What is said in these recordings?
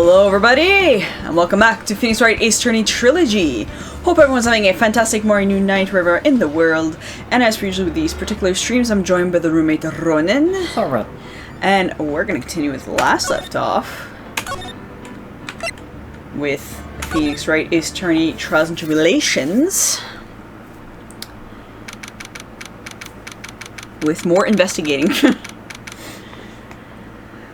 Hello everybody, and welcome back to Phoenix Wright Ace Attorney Trilogy. Hope everyone's having a fantastic morning, noon, night, wherever in the world. And as per usual with these particular streams, I'm joined by the roommate Ronan. Alright. And we're going to continue with last left off with Phoenix Wright Ace Attorney Trials and Tribulations. With more investigating.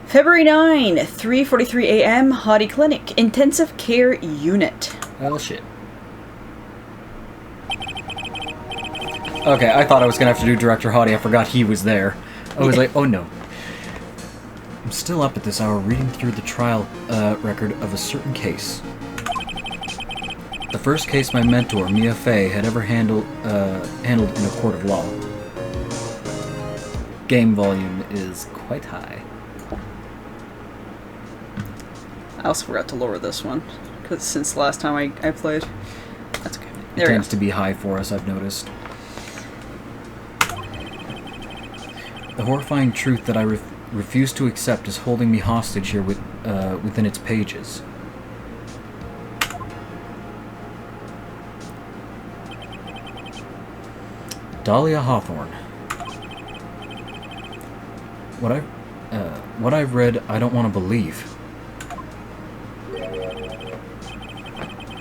February 9, 3:43 a.m. Hottie Clinic, Intensive Care Unit. Oh shit. Okay, I thought I was gonna have to do Director Hottie. I forgot he was there. I was like, oh no. I'm still up at this hour reading through the trial record of a certain case. The first case my mentor, Mia Fey, had ever handled in a court of law. Game volume is quite high. I also forgot to lower this one, because since the last time I played. That's okay. There It tends to be high for us, I've noticed. The horrifying truth that I refuse to accept is holding me hostage here within its pages. Dahlia Hawthorne. What I've read, I don't want to believe.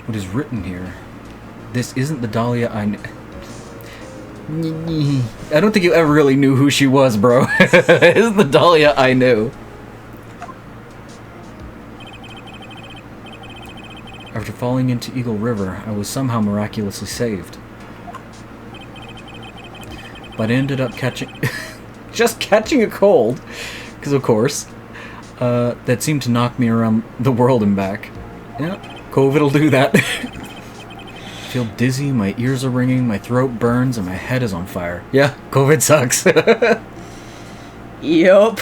What is written here? This isn't the Dahlia I don't think you ever really knew who she was, bro. It isn't the Dahlia I knew. After falling into Eagle River, I was somehow miraculously saved. But I ended up just catching a cold, because of course, that seemed to knock me around the world and back. Yeah, COVID'll do that. I feel dizzy, my ears are ringing, my throat burns, and my head is on fire. Yeah, COVID sucks. Yup.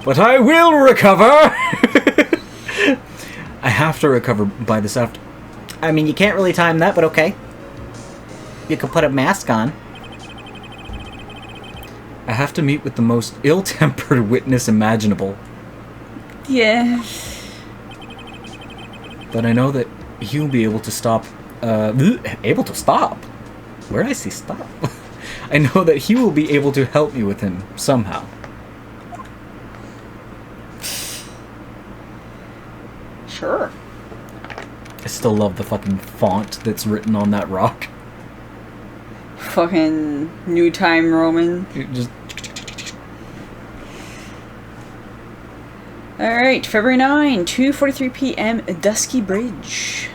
But I will recover! I have to recover by this after... I mean, you can't really time that, but okay. You could put a mask on. I have to meet with the most ill-tempered witness imaginable. Yeah. But I know that he'll be able to stop... able to stop? Where did I see stop? I know that he will be able to help me with him, somehow. Sure. I still love the fucking font that's written on that rock. Fucking New Time Roman. It just... Alright, February 9, 2:43 p.m. Dusky Bridge.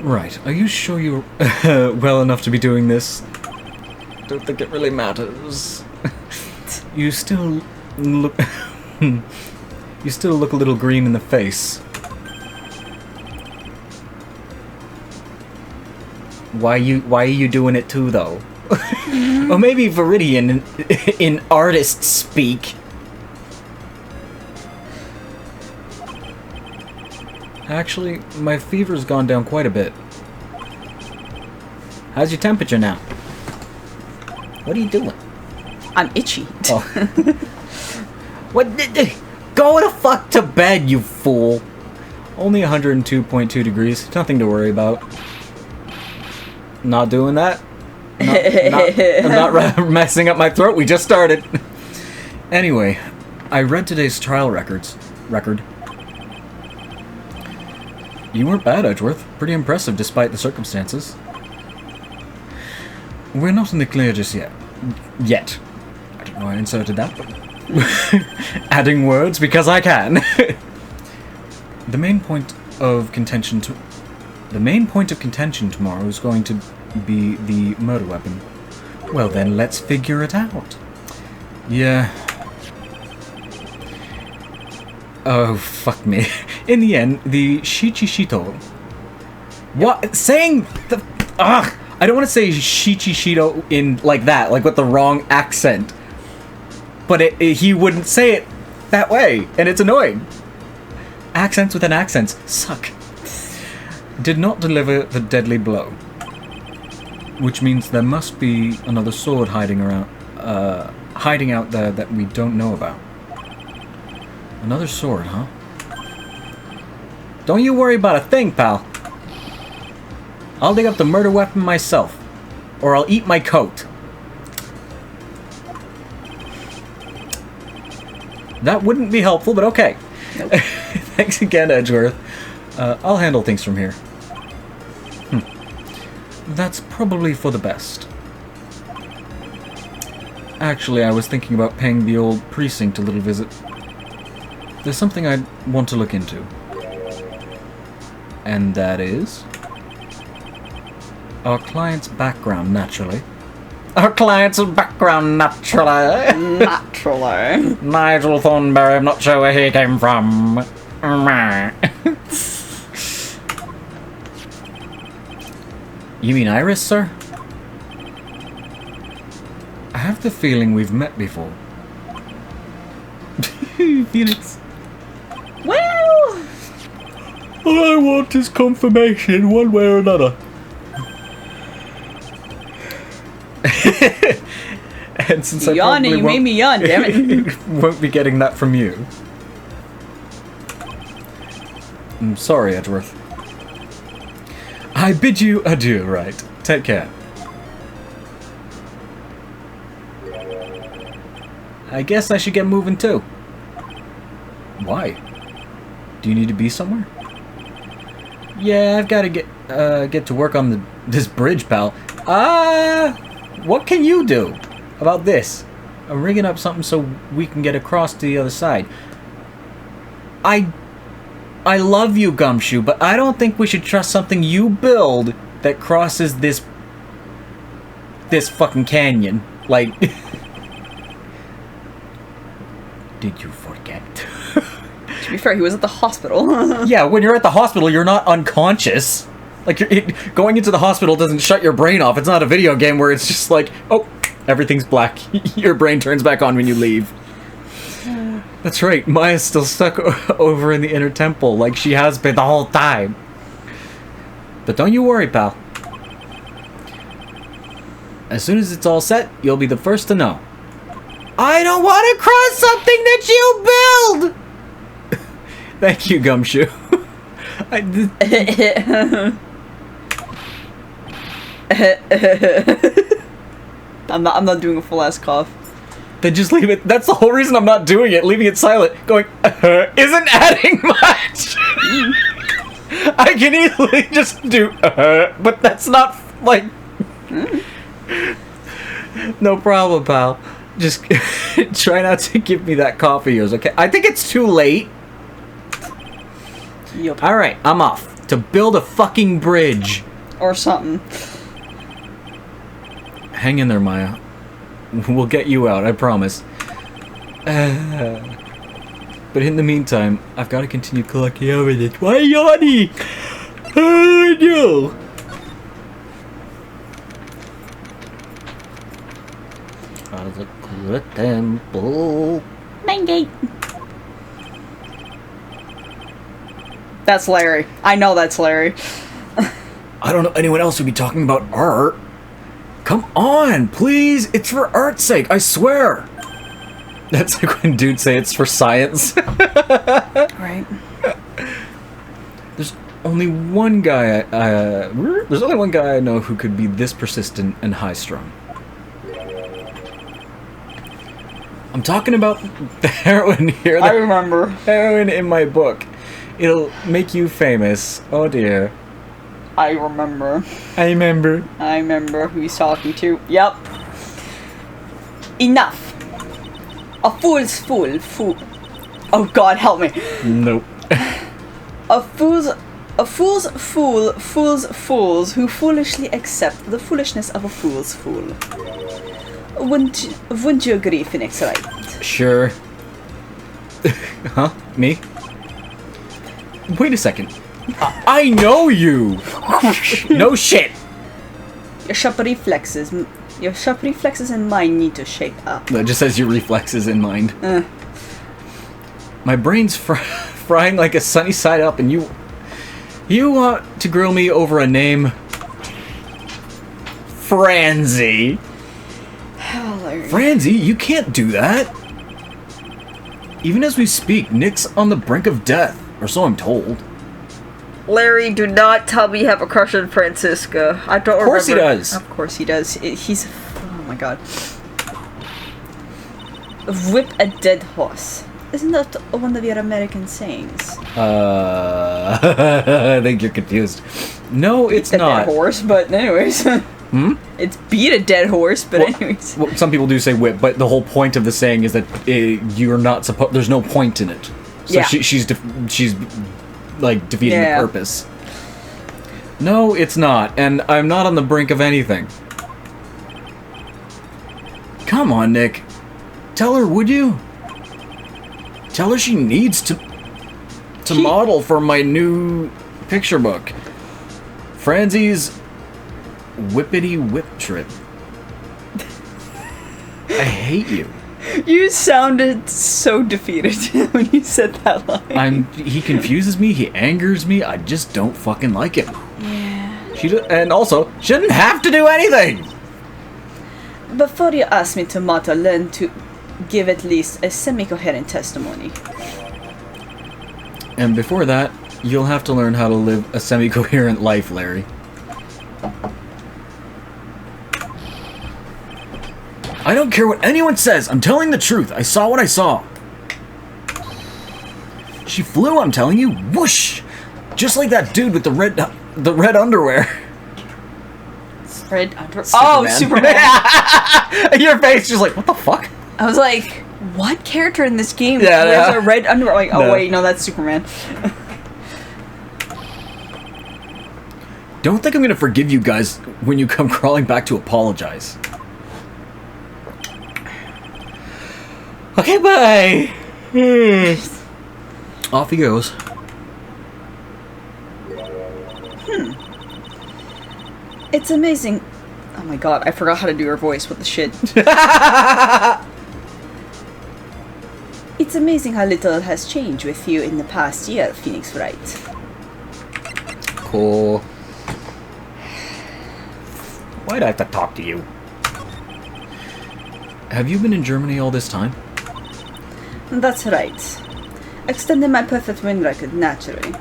Right, are you sure you're well enough to be doing this? Don't think it really matters. You still look... you still look a little green in the face. Why are you doing it too, though? Or maybe Viridian in artist speak. Actually, my fever's gone down quite a bit. How's your temperature now? What are you doing? I'm itchy. Oh. What? Go the fuck to bed, you fool! Only 102.2 degrees. Nothing to worry about. Not doing that. I'm not messing up my throat. We just started. Anyway, I read today's trial record. You weren't bad, Edgeworth. Pretty impressive despite the circumstances. We're not in the clear just yet. I don't know why I inserted that, but... adding words because I can. The main point of contention tomorrow is going to be the murder weapon. Well then, let's figure it out. Yeah. Oh, fuck me. In the end, the Shichishito... What? Saying the... Ugh! I don't want to say Shichishito in like that, like with the wrong accent. But he wouldn't say it that way, and it's annoying. Accents with an accent suck. Did not deliver the deadly blow. Which means there must be another sword hiding out there that we don't know about. Another sword, huh? Don't you worry about a thing, pal. I'll dig up the murder weapon myself. Or I'll eat my coat. That wouldn't be helpful, but okay. Nope. Thanks again, Edgeworth. I'll handle things from here. That's probably for the best. Actually, I was thinking about paying the old precinct a little visit. There's something I'd want to look into. And that is... our client's background, naturally. Our client's background, naturally. Naturally. Nigel Thornberry, I'm not sure where he came from. You mean Iris, sir? I have the feeling we've met before. Phoenix. Well... All I want is confirmation, one way or another. And since Yawn, you made me yawn, damn it. won't be getting that from you. I'm sorry, Edgeworth. I bid you adieu, Wright. Take care. I guess I should get moving too. Why? Do you need to be somewhere? Yeah, I've got to get to work on this bridge, pal. What can you do about this? I'm rigging up something so we can get across to the other side. I love you, Gumshoe, but I don't think we should trust something you build that crosses this fucking canyon. Like, did you forget? To be fair, he was at the hospital. Yeah, when you're at the hospital, you're not unconscious. Like, going into the hospital doesn't shut your brain off. It's not a video game where it's just like, oh, everything's black. Your brain turns back on when you leave. That's right, Maya's still stuck over in the inner temple, like she has been the whole time. But don't you worry, pal. As soon as it's all set, you'll be the first to know. I don't want to cross something that you build! Thank you, Gumshoe. I'm not doing a full ass cough. Then just leave it. That's the whole reason I'm not doing it. Leaving it silent, going, isn't adding much. I can easily just do, but that's not, like... No problem, pal. Just try not to give me that cough of yours, okay? I think it's too late. Yep. Alright, I'm off. To build a fucking bridge. Or something. Hang in there, Maya. We'll get you out, I promise. But in the meantime, I've got to continue collecting evidence. Why yawning? Oh, no. As a good temple. Main gate. That's Larry. I know that's Larry. I don't know anyone else who'd be talking about art. Come on, please. It's for art's sake, I swear. That's like when dudes say it's for science. Right. There's only one guy I know who could be this persistent and high-strung. I'm talking about the heroine here. I remember. Heroine in my book. It'll make you famous. Oh dear. I remember. I remember. I remember who he's talking to. Yep. Enough. A fool's fool. Oh God, help me. Nope. A fool's fools who foolishly accept the foolishness of a fool's fool. Wouldn't you agree, Phoenix Wright? Sure. Huh? Me? Wait a second. I know you! No shit! Your sharp reflexes and mine need to shape up. No, it just says your reflexes in mind. My brain's frying like a sunny side up, and you want to grill me over a name? Franzi. Oh, Larry. Franzi, you can't do that. Even as we speak, Nick's on the brink of death, or so I'm told. Larry, do not tell me you have a crush on Francisca. I don't remember. Of course he does. Of course he does. He's... Oh my god. Whip a dead horse. Isn't that one of your American sayings? I think you're confused. No, it's Beat a not. dead horse, but anyways. It's beat a dead horse, but anyways. Well, some people do say whip, but the whole point of the saying is that you're not supposed. There's no point in it. So Yeah. she's like defeating Yeah. the purpose. No, it's not, and I'm not on the brink of anything. Come on, Nick. Tell her, would you? Tell her she needs to model for my new picture book. Franzie's Whippity Whip Trip. I hate you. You sounded so defeated when you said that line. He confuses me, he angers me, I just don't fucking like him. Yeah. And also, shouldn't have to do anything! Before you ask me to model, learn to give at least a semi-coherent testimony. And before that, you'll have to learn how to live a semi-coherent life, Larry. I don't care what anyone says, I'm telling the truth, I saw what I saw. She flew, I'm telling you, whoosh! Just like that dude with the red underwear. Red underwear. Oh, Superman. Your face just like, what the fuck? I was like, what character in this game Yeah, wears yeah. a red underwear? Like, oh No. wait, no, that's Superman. Don't think I'm gonna forgive you guys when you come crawling back to apologize. Okay, bye. Off he goes. It's amazing. Oh my god, I forgot how to do her voice. What the shit? It's amazing how little has changed with you in the past year, Phoenix Wright. Cool. Why'd I have to talk to you? Have you been in Germany all this time? That's right. Extended my perfect win record naturally.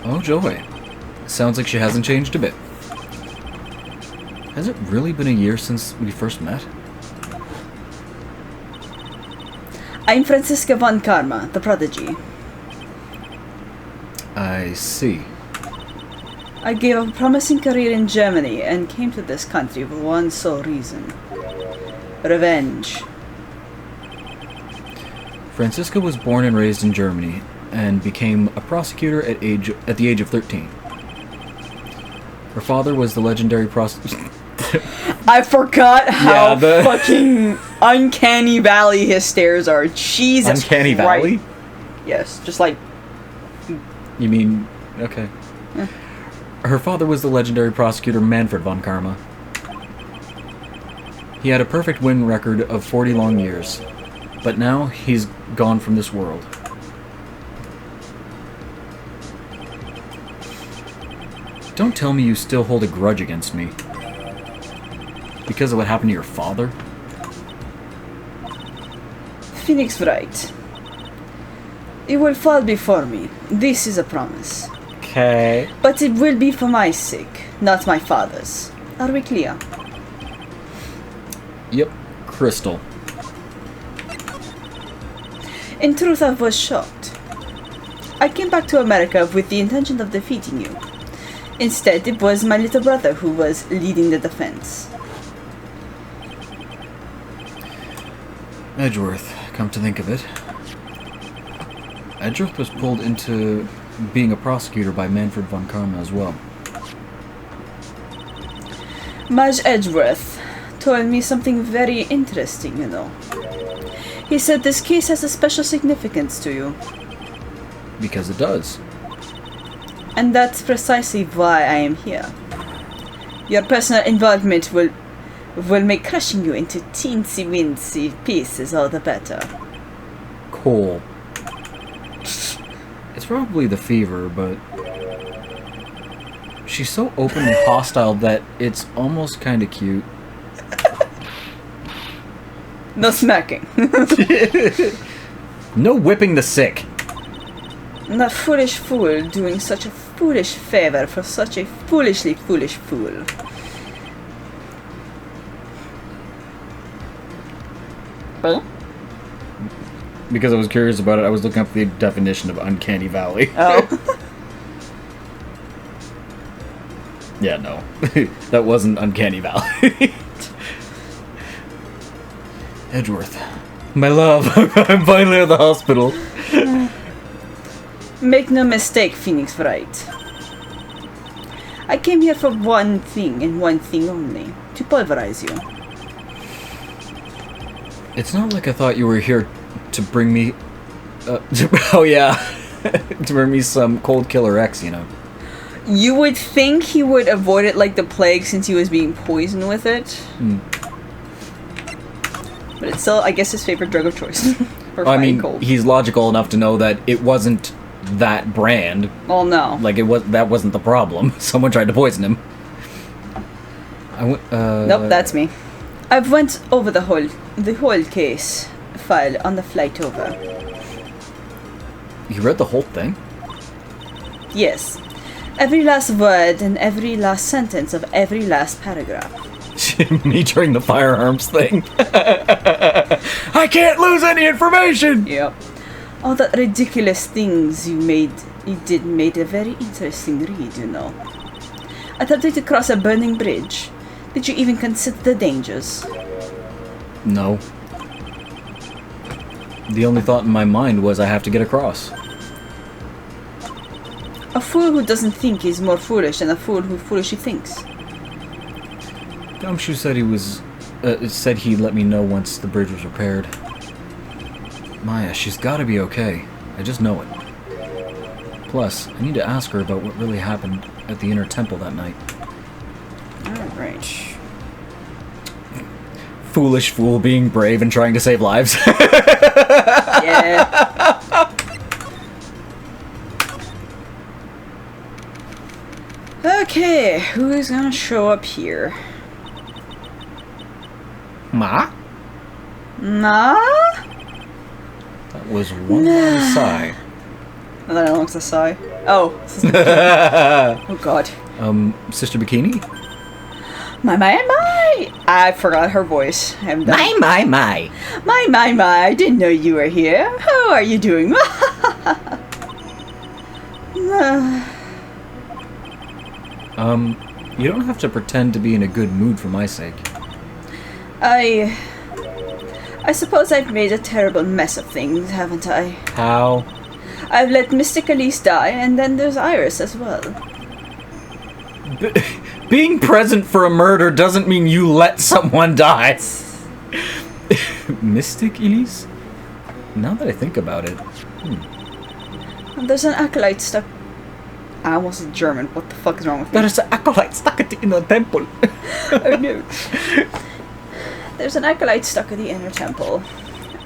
Oh, joy. Sounds like she hasn't changed a bit. Has it really been a year since we first met? I'm Francisca von Karma, the prodigy. I see. I gave up a promising career in Germany and came to this country for one sole reason. Revenge. Francisca was born and raised in Germany and became a prosecutor at the age of 13. Her father was the legendary prosecutor. I forgot how Yeah, the- fucking uncanny valley his stairs are. Jesus Uncanny Christ. Valley? Yes, just like... You mean... Okay. Yeah. Her father was the legendary prosecutor Manfred von Karma. He had a perfect win record of 40 long years, but now he's gone from this world. Don't tell me you still hold a grudge against me. Because of what happened to your father? Phoenix Wright. You will fall before me. This is a promise. Okay. But it will be for my sake, not my father's. Are we clear? Yep, Crystal. In truth, I was shocked. I came back to America with the intention of defeating you. Instead, it was my little brother who was leading the defense. Edgeworth, come to think of it. Edgeworth was pulled into being a prosecutor by Manfred von Karma as well. Maj Edgeworth told me something very interesting, you know. He said this case has a special significance to you. Because it does. And that's precisely why I am here. Your personal involvement will make crushing you into teensy-weensy pieces all the better. Cool. It's probably the fever, but... She's so open and hostile that it's almost kinda cute. No smacking. No whipping the sick. And that foolish fool doing such a foolish favor for such a foolishly foolish fool. Because I was curious about it, I was looking up the definition of uncanny valley. Oh. Yeah, no. That wasn't uncanny valley. Edgeworth. My love, I'm finally at the hospital. Make no mistake, Phoenix Wright. I came here for one thing and one thing only. To pulverize you. It's not like I thought you were here to bring me... oh yeah. To bring me some Cold Killer X, you know. You would think he would avoid it like the plague since he was being poisoned with it. Hmm. But it's still, I guess, his favorite drug of choice. For I fighting mean, cold. he's logical enough to know that it wasn't that brand. Well, no. Like, that wasn't the problem. Someone tried to poison him. Nope, that's me. I've went over the whole case file on the flight over. You read the whole thing? Yes. Every last word and every last sentence of every last paragraph. Me during the firearms thing. I can't lose any information! Yep. All the ridiculous things you did made a very interesting read, you know. Attempting to cross a burning bridge. Did you even consider the dangers? No. The only thought in my mind was I have to get across. A fool who doesn't think is more foolish than a fool who foolishly thinks. Gumshoe said said he'd let me know once the bridge was repaired. Maya, she's gotta be okay. I just know it. Plus, I need to ask her about what really happened at the inner temple that night. Alright. Foolish fool being brave and trying to save lives. Yeah. Okay, who's gonna show up here? Ma? Ma? That was one long sigh. And then I looks a sigh. Oh. Oh god. Sister Bikini? My. I forgot her voice. I'm done. My. My. I didn't know you were here. How are you doing? You don't have to pretend to be in a good mood for my sake. I suppose I've made a terrible mess of things, haven't I? How? I've let Mystic Elise die, and then there's Iris as well. Being present for a murder doesn't mean you let someone die. Mystic Elise? Now that I think about it. And there's an acolyte stuck... I almost said German. What the fuck is wrong with me? There's an acolyte stuck in the temple. Oh no. There's an acolyte stuck at the inner temple.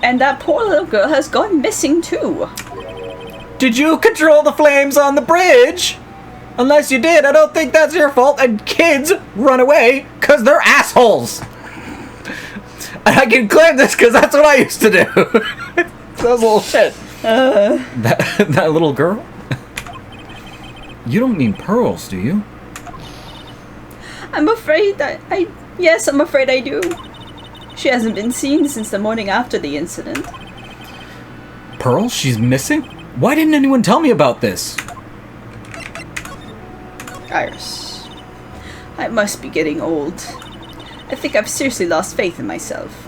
And that poor little girl has gone missing too. Did you control the flames on the bridge? Unless you did, I don't think that's your fault. And kids run away because they're assholes. And I can claim this because that's what I used to do. That was a little shit. That little girl? You don't mean Pearls, do you? I'm afraid that Yes, I'm afraid I do. She hasn't been seen since the morning after the incident. Pearl? She's missing? Why didn't anyone tell me about this? Iris. I must be getting old. I think I've seriously lost faith in myself.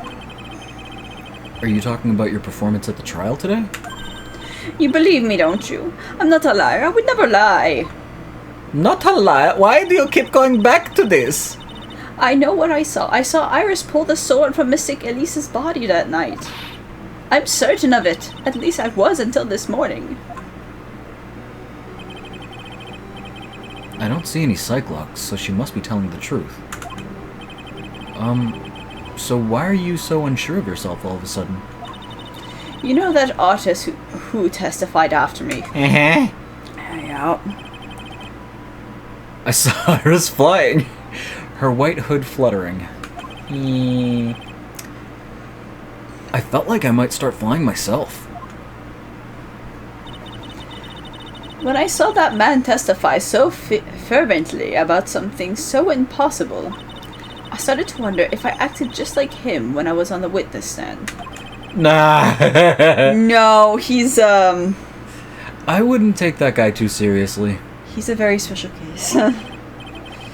Are you talking about your performance at the trial today? You believe me, don't you? I'm not a liar. I would never lie. Not a lie. Why do you keep going back to this? I know what I saw. I saw Iris pull the sword from Mystic Elise's body that night. I'm certain of it. At least I was until this morning. I don't see any Cyclops, so she must be telling the truth. So why are you so unsure of yourself all of a sudden? You know that artist who testified after me? Uh-huh. Yeah. I saw Iris flying, her white hood fluttering. I felt like I might start flying myself. When I saw that man testify so fervently about something so impossible, I started to wonder if I acted just like him when I was on the witness stand. Nah. No, he's, I wouldn't take that guy too seriously. he's a very special case.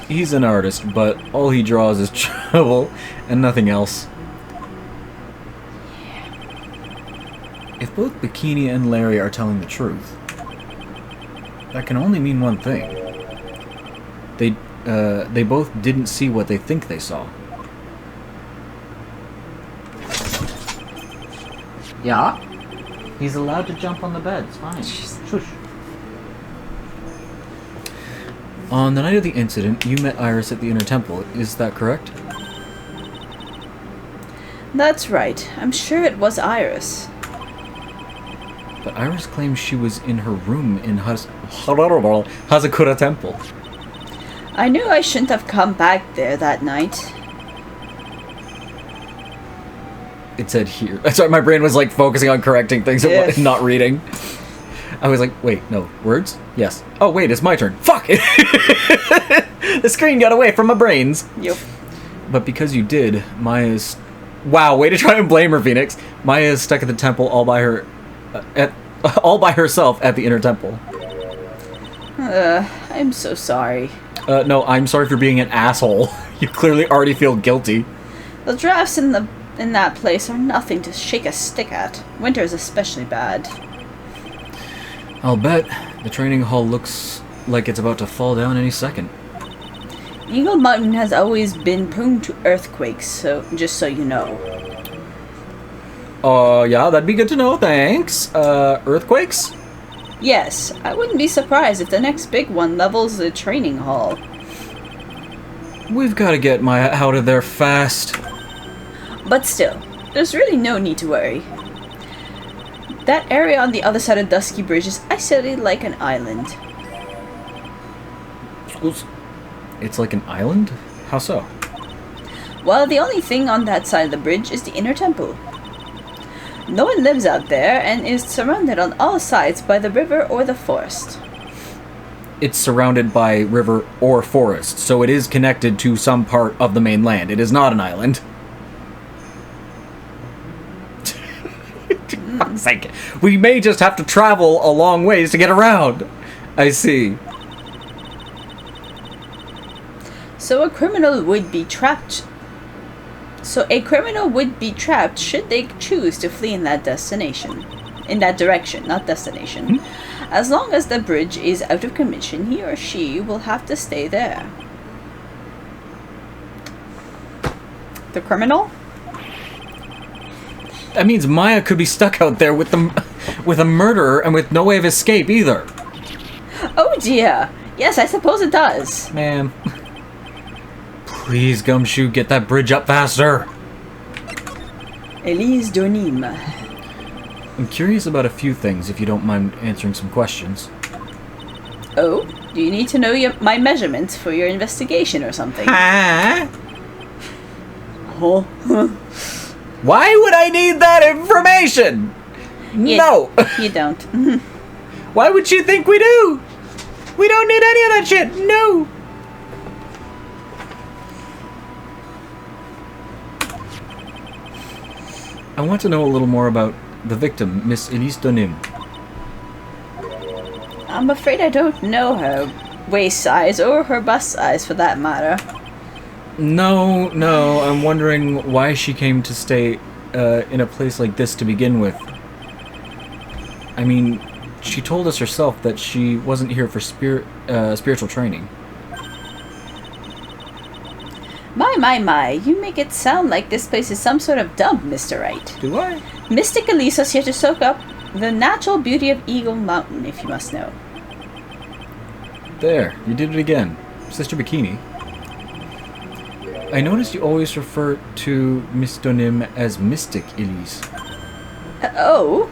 He's an artist, but all he draws is trouble and nothing else. If both Bikini and Larry are telling the truth, that can only mean one thing. They both didn't see what they think they saw. Yeah? He's allowed to jump on the bed, it's fine. Shush. On the night of the incident, you met Iris at the Inner Temple, is that correct? That's right. I'm sure it was Iris. But Iris claims she was in her room in Hazakura Temple. I knew I shouldn't have come back there that night. It said here. Sorry, my brain was like focusing on correcting things and not reading. I was like, wait, no, words? Yes. Oh, wait, it's my turn. Fuck! The screen got away from my brains. Yep. But because you did, Maya's... Wow, way to try and blame her, Phoenix. Maya is stuck at the temple all by herself at the Inner Temple. I'm so sorry. No, I'm sorry for being an asshole. You clearly already feel guilty. The drafts in that place are nothing to shake a stick at. Winter is especially bad. I'll bet. The training hall looks like it's about to fall down any second. Eagle Mountain has always been prone to earthquakes, so just so you know. Yeah, that'd be good to know, thanks. Earthquakes? Yes, I wouldn't be surprised if the next big one levels the training hall. We've got to get Maya out of there fast. But still, there's really no need to worry. That area on the other side of Dusky Bridge is isolated like an island. It's like an island? How so? Well, the only thing on that side of the bridge is the Inner Temple. No one lives out there and is surrounded on all sides by the river or the forest. It's surrounded by river or forest, so it is connected to some part of the mainland. It is not an island. For fuck's sake. We may just have to travel a long ways to get around. I see. So a criminal would be trapped should they choose to flee in that destination. In that direction, not destination. As long as the bridge is out of commission, he or she will have to stay there. The criminal? That means Maya could be stuck out there with a murderer and with no way of escape either. Oh dear. Yes, I suppose it does. Man. Please, Gumshoe, get that bridge up faster. Elise Donim. I'm curious about a few things, if you don't mind answering some questions. Oh? Do you need to know my measurements for your investigation or something? Huh? Oh. Why would I need that information? No. You don't. Why would you think we do? We don't need any of that shit. No. I want to know a little more about the victim, Miss Elise Donim. I'm afraid I don't know her waist size or her bust size for that matter. No, I'm wondering why she came to stay in a place like this to begin with. I mean, she told us herself that she wasn't here for spiritual training. My, you make it sound like this place is some sort of dump, Mr. Wright. Do I? Mystic Elisa's here to soak up the natural beauty of Eagle Mountain, if you must know. There, you did it again. Sister Bikini. I noticed you always refer to Miss Donim as Mystic Elise. Oh?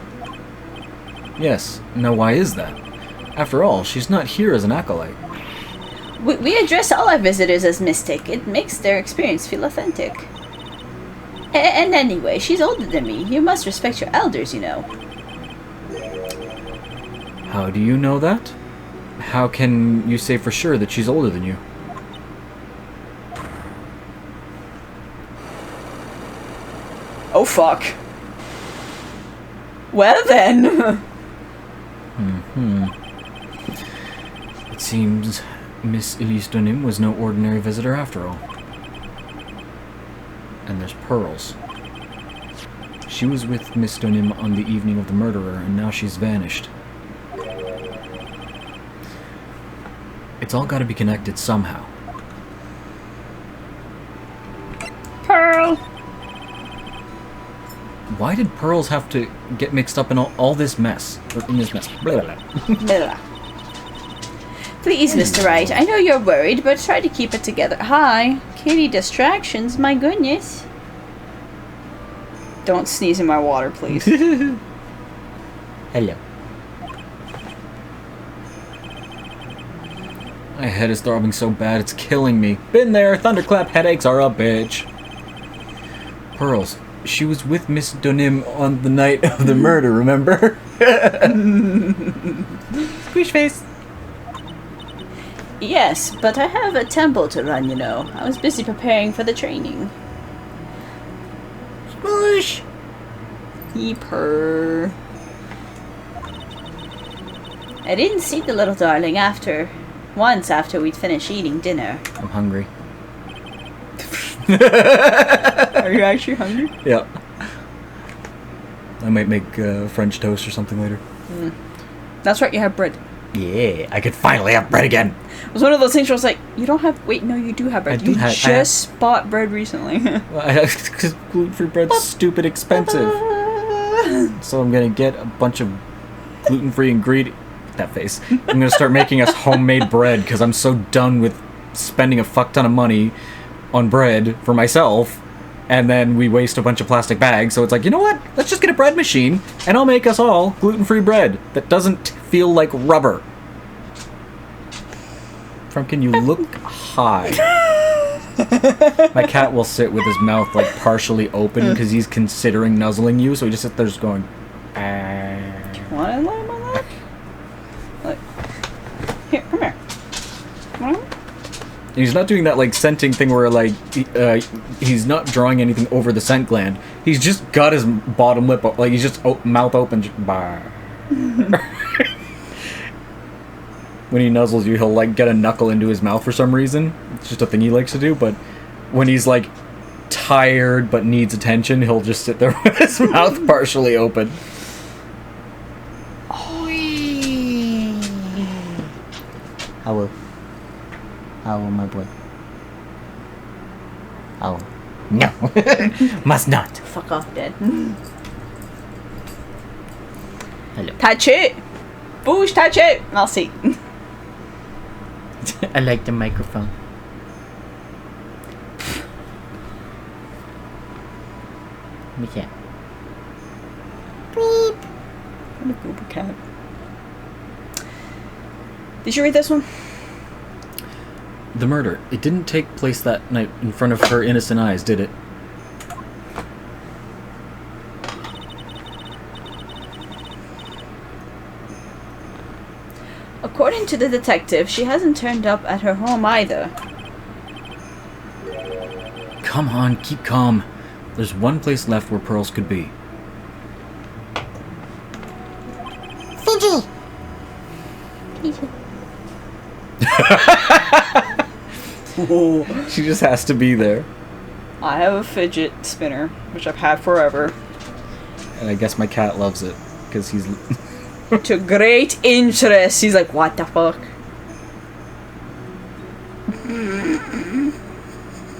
Yes, now why is that? After all, she's not here as an acolyte. We address all our visitors as Mystic. It makes their experience feel authentic. And anyway, she's older than me. You must respect your elders, you know. How do you know that? How can you say for sure that she's older than you? Oh, fuck. Well, then. It seems Miss Elise Donim was no ordinary visitor after all. And there's Pearls. She was with Miss Donim on the evening of the murderer, and now she's vanished. It's all gotta be connected somehow. Pearl. Why did Pearls have to get mixed up in all this mess? Or in this mess? Blah, blah, blah. Please, Mr. Wright, I know you're worried, but try to keep it together. Hi. Kitty distractions, my goodness. Don't sneeze in my water, please. Hello. My head is throbbing so bad it's killing me. Been there, thunderclap headaches are a bitch. Pearls, she was with Miss Donim on the night of the murder, remember? Squish face. Yes, but I have a temple to run, you know. I was busy preparing for the training. Smush. Purr. I didn't see the little darling once after we'd finished eating dinner. I'm hungry. Are you actually hungry? Yeah. I might make French toast or something later. That's right, you have bread. Yeah, I could finally have bread again. It was one of those things where I was like, you don't have... Wait, no, you do have bread. I do You have- just bought bread recently. Because gluten-free bread's stupid expensive. So I'm gonna get a bunch of gluten-free ingredients. That face. I'm gonna start making us homemade bread because I'm so done with spending a fuck ton of money on bread for myself, and then we waste a bunch of plastic bags. So it's like, you know what? Let's just get a bread machine, and I'll make us all gluten-free bread that doesn't feel like rubber. Frumpkin, you look high. My cat will sit with his mouth like partially open because he's considering nuzzling you, so he just sits there just going. Want to lay him on that? Look. Here, come here. Come on. He's not doing that like scenting thing where like he's not drawing anything over the scent gland. He's just got his bottom lip like he's just mouth open. When he nuzzles you, he'll like get a knuckle into his mouth for some reason. It's just a thing he likes to do. But when he's like tired but needs attention, he'll just sit there with his mouth partially open. Hello. Hello, my boy. Oh. No. Must not. Fuck off, Dad. Hello. Touch it! Boosh, touch it! I'll see. I like the microphone. What's that? I'm a goober cat. Did you read this one? The murder. It didn't take place that night in front of her innocent eyes, did it? According to the detective, she hasn't turned up at her home either. Come on, keep calm. There's one place left where Pearls could be. Fidget. She just has to be there. I have a fidget spinner, which I've had forever. And I guess my cat loves it, because he's... To great interest. He's like, what the fuck?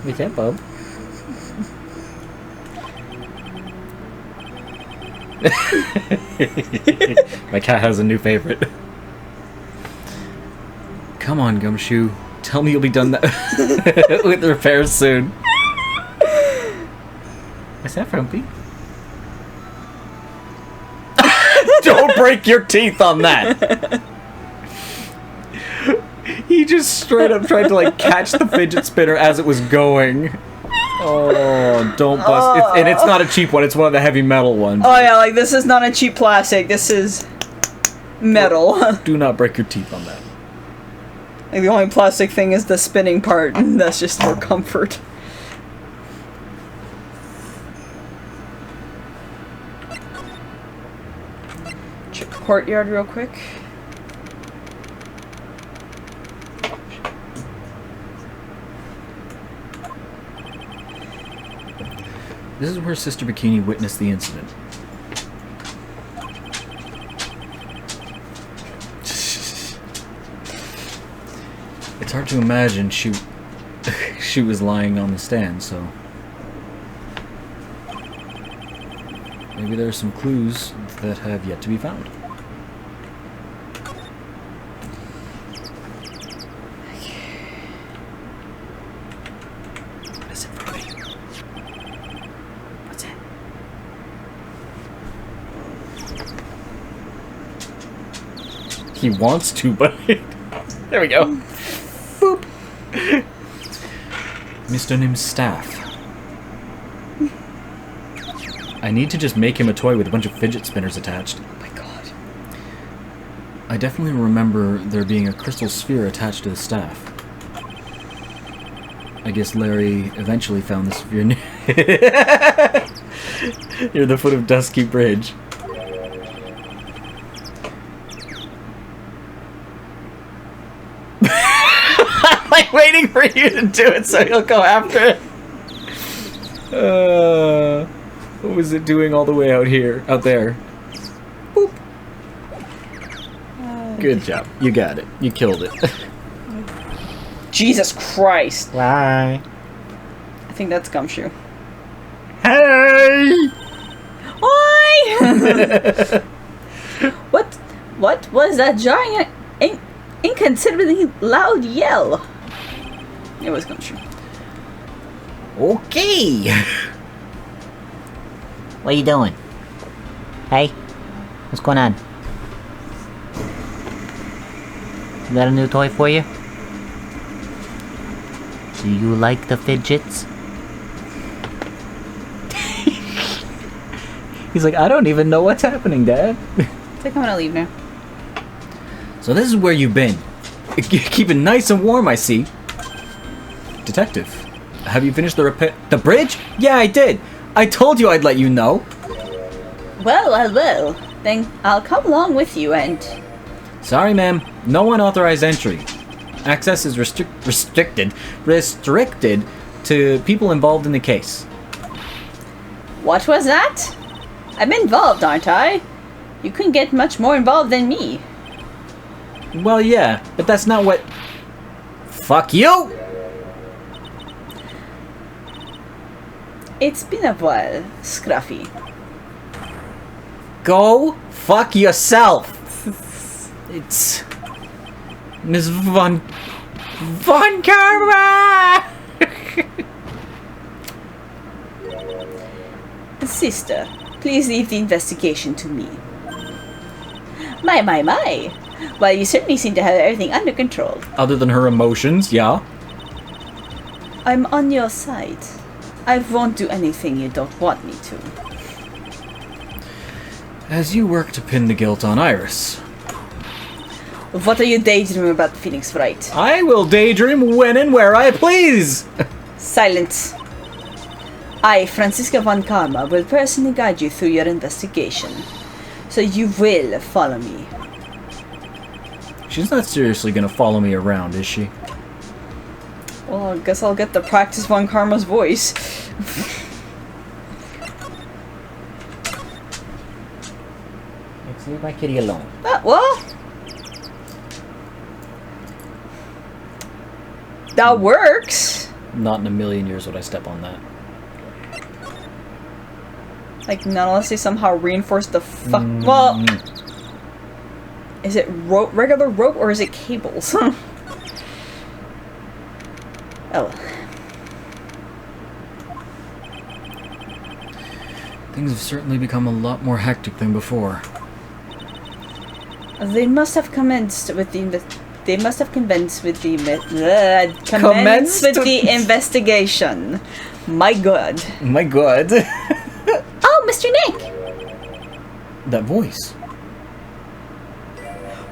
What's that, Bob? My cat has a new favorite. Come on, Gumshoe. Tell me you'll be done that with the repairs soon. What's that, Frumpy? Don't break your teeth on that. He just straight up tried to like catch the fidget spinner as it was going. Oh, don't bust. And it's not a cheap one. It's one of the heavy metal ones. Oh yeah, like this is not a cheap plastic. This is metal. Do not break your teeth on that. Like, the only plastic thing is the spinning part, and that's just for comfort. Check the courtyard real quick. This is where Sister Bikini witnessed the incident. It's hard to imagine she was lying on the stand, so maybe there are some clues that have yet to be found. What's it for me? What's it? He wants to, but there we go. Boop. Mr. Nim's staff. I need to just make him a toy with a bunch of fidget spinners attached. Oh my god. I definitely remember there being a crystal sphere attached to the staff. I guess Larry eventually found the sphere near the foot of Dusky Bridge. I'm like waiting for you to do it so he'll go after it. What was it doing all the way out here? Out there. Boop. Good job. You got it. You killed it. Jesus Christ. Why? I think that's Gumshoe. Hey! Why? What was that jarring, inconsiderably loud yell? It was Gumshoe. Okay. What are you doing? Hey? What's going on? Is that a new toy for you? Do you like the fidgets? He's like, I don't even know what's happening, Dad. I think I'm gonna leave now. So this is where you've been. Keep it nice and warm, I see. Detective, have you finished the repair? The bridge? Yeah, I did. I told you I'd let you know. Well. Then I'll come along with you and... Sorry, ma'am. No unauthorized entry. Access is restricted to people involved in the case. What was that? I'm involved, aren't I? You couldn't get much more involved than me. Well, yeah, but that's not what... Fuck you! It's been a while, Scruffy. Go fuck yourself! It's... Miss Von Karma! Sister, please leave the investigation to me. My. Well, you certainly seem to have everything under control. Other than her emotions, yeah. I'm on your side. I won't do anything you don't want me to. As you work to pin the guilt on Iris. What are you daydreaming about, Phoenix Wright? I will daydream when and where I please! Silence. I, Francisca von Karma, will personally guide you through your investigation. So you will follow me. She's not seriously gonna follow me around, is she? Well, I guess I'll get to practice Von Karma's voice. Let's leave my kitty alone. Well... That works! Not in a million years would I step on that. Like, not unless they somehow reinforce the fuck... Well... Is it regular rope or is it cables? Oh. Things have certainly become a lot more hectic than before. They must have commenced with the investigation. My god. My god. Oh, Mr. Nick! That voice.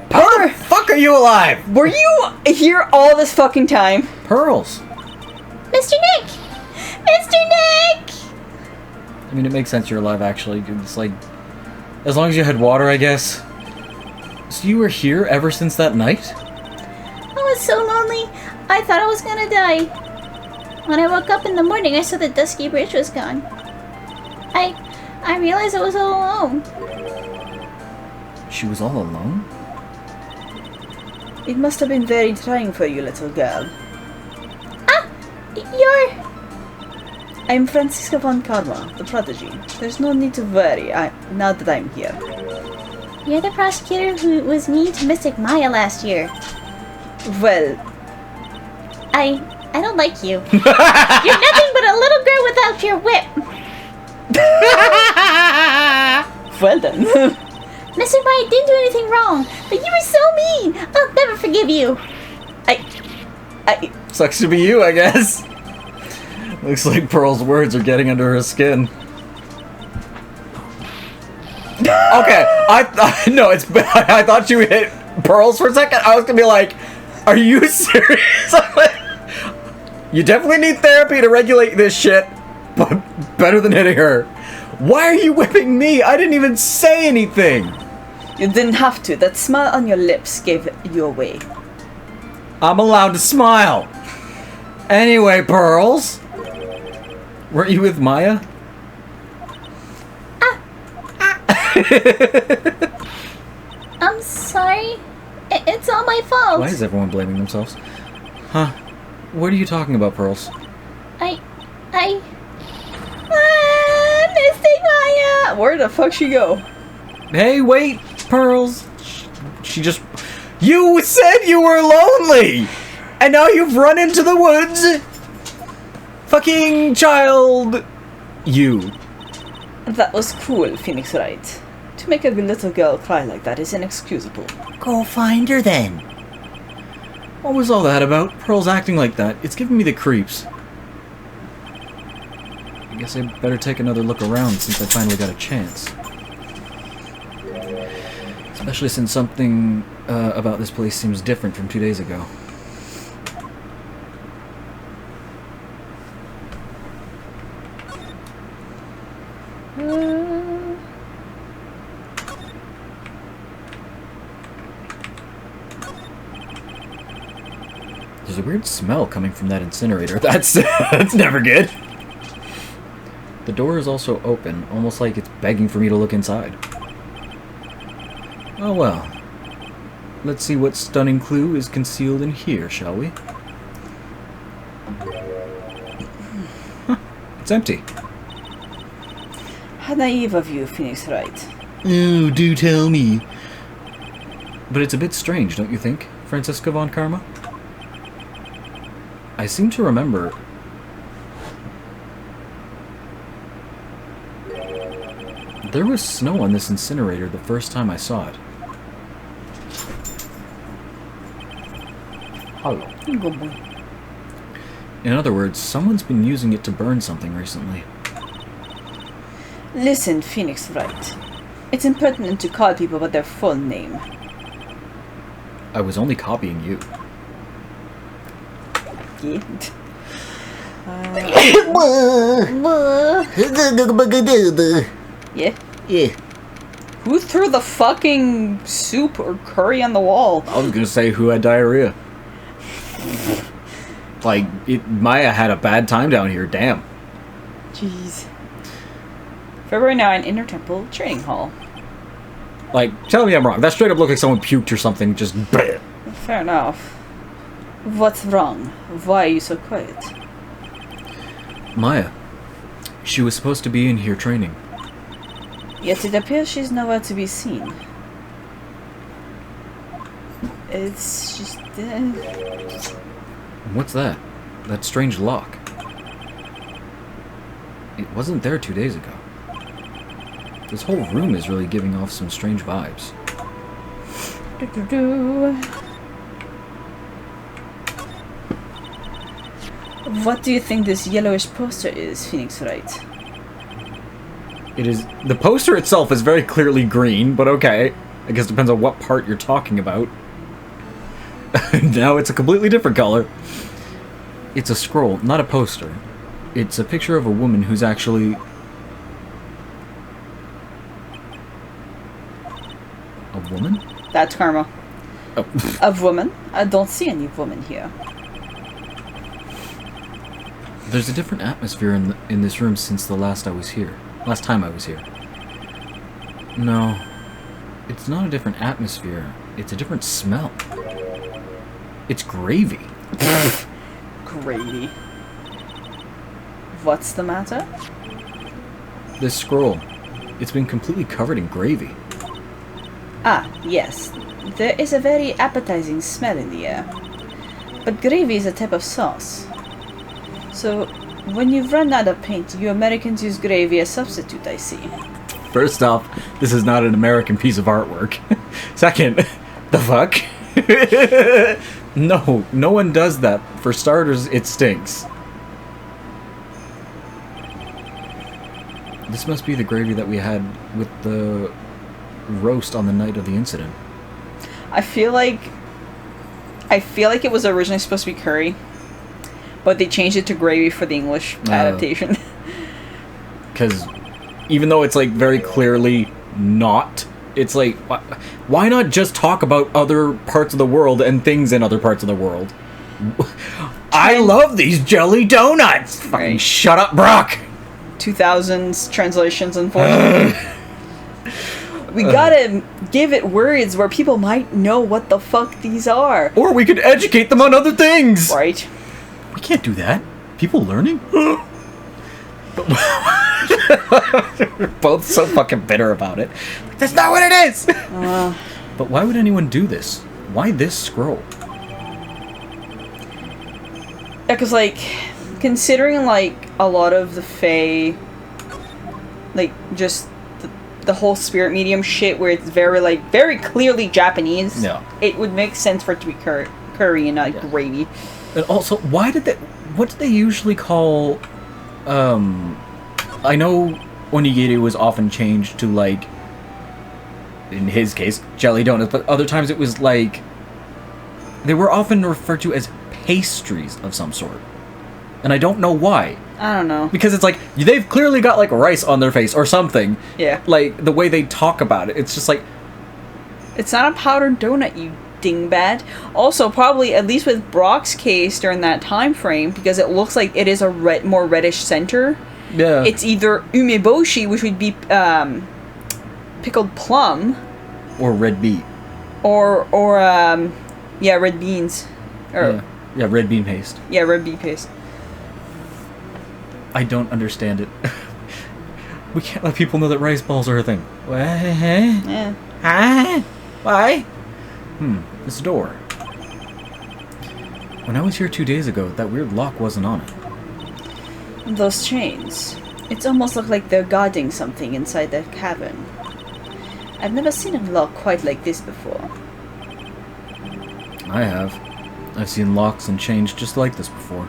Power! Fuck are you alive? Were you here all this fucking time? Pearls. Mr. Nick! Mr. Nick! I mean, it makes sense you're alive, actually. It's like, as long as you had water, I guess. So you were here ever since that night? I was so lonely. I thought I was gonna die. When I woke up in the morning, I saw the dusky bridge was gone. I realized I was all alone. She was all alone? It must have been very trying for you, little girl. Ah! You're... I'm Francisca von Karma, the prodigy. There's no need to worry, now that I'm here. You're the prosecutor who was mean to Mystic Maya last year. Well, I don't like you. You're nothing but a little girl without your whip. well then. Mr. Wright didn't do anything wrong, but you were so mean. I'll never forgive you. I... Sucks to be you, I guess. Looks like Pearl's words are getting under her skin. Okay, no, it's. I thought you hit Pearls for a second. I was gonna be like, "Are you serious?" You definitely need therapy to regulate this shit, but better than hitting her. Why are you whipping me? I didn't even say anything. You didn't have to. That smile on your lips gave you away. I'm allowed to smile. Anyway, Pearls, weren't you with Maya? I'm sorry. It's all my fault. Why is everyone blaming themselves? Huh? What are you talking about, Pearls? Mystic Maya! Where the fuck she go? Hey, wait, Pearls. She just... You said you were lonely! And now you've run into the woods! Fucking child! You. That was cruel, Phoenix Wright. To make a little girl cry like that is inexcusable. Go find her then. What was all that about? Pearl's acting like that. It's giving me the creeps. I guess I better take another look around since I finally got a chance. Especially since something about this place seems different from 2 days ago. There's a weird smell coming from that incinerator. That's never good. The door is also open, almost like it's begging for me to look inside. Oh well. Let's see what stunning clue is concealed in here, shall we? Huh, it's empty. How naive of you, Phoenix Wright. Oh, do tell me. But it's a bit strange, don't you think, Francisca von Karma? I seem to remember... There was snow on this incinerator the first time I saw it. Hello. Good boy. In other words, someone's been using it to burn something recently. Listen, Phoenix Wright. It's impertinent to call people by their full name. I was only copying you. Yeah. Yeah? Yeah. Who threw the fucking soup or curry on the wall? I was gonna say who had diarrhea. Like, Maya had a bad time down here, damn. Jeez. February 9, Inner Temple Training Hall. Like, tell me I'm wrong. That straight up looked like someone puked or something, just bleh. Fair enough. What's wrong? Why are you so quiet? Maya. She was supposed to be in here training. Yet it appears she's nowhere to be seen. It's just... What's that? That strange lock. It wasn't there 2 days ago. This whole room is really giving off some strange vibes. What do you think this yellowish poster is, Phoenix Wright? It is... The poster itself is very clearly green, but okay. I guess it depends on what part you're talking about. Now it's a completely different color. It's a scroll, not a poster. It's a picture of a woman who's actually... A woman? That's Karma. Oh. Of woman. I don't see any woman here. There's a different atmosphere in this room since the last time I was here. No, it's not a different atmosphere. It's a different smell. It's gravy. Gravy. What's the matter? This scroll, it's been completely covered in gravy. Ah, yes. There is a very appetizing smell in the air. But gravy is a type of sauce. So, when you've run out of paint, you Americans use gravy as substitute, I see. First off, this is not an American piece of artwork. Second, the fuck? No one does that. For starters, it stinks. This must be the gravy that we had with the roast on the night of the incident. I feel like it was originally supposed to be curry, but they changed it to gravy for the English adaptation. Because even though it's like very clearly not, it's like, why not just talk about other parts of the world and things in other parts of the world? I love these jelly donuts! Fucking Right. shut up, Brock! 2000s translations, unfortunately. We gotta give it words where people might know what the fuck these are. Or we could educate them on other things! Right. We can't do that. People learning? We're both so fucking bitter about it. That's not what it is! But why would anyone do this? Why this scroll? Yeah, because, like, considering, like, a lot of the Fae, like, just the whole spirit medium shit where it's very, like, very clearly Japanese, Yeah. it would make sense for it to be curry and not gravy. And also, what do they usually call, I know onigiri was often changed to, like, in his case, jelly donuts, but other times it was, like, they were often referred to as pastries of some sort. And I don't know why. I don't know. Because it's like, they've clearly got, like, rice on their face or something. Yeah. Like, the way they talk about it, it's just like... It's not a powdered donut, you dingbat. Also, probably, at least with Brock's case during that time frame, because it looks like it is a more reddish center, Yeah. it's either umeboshi, which would be pickled plum, Or red beet. or red beans. Yeah, red bean paste. Yeah, red beet paste. I don't understand it. We can't let people know that rice balls are a thing. What? Yeah. Huh? Why? This door. When I was here 2 days ago, that weird lock wasn't on it. And those chains. It's almost like they're guarding something inside that cavern. I've never seen a lock quite like this before. I have. I've seen locks and chains just like this before.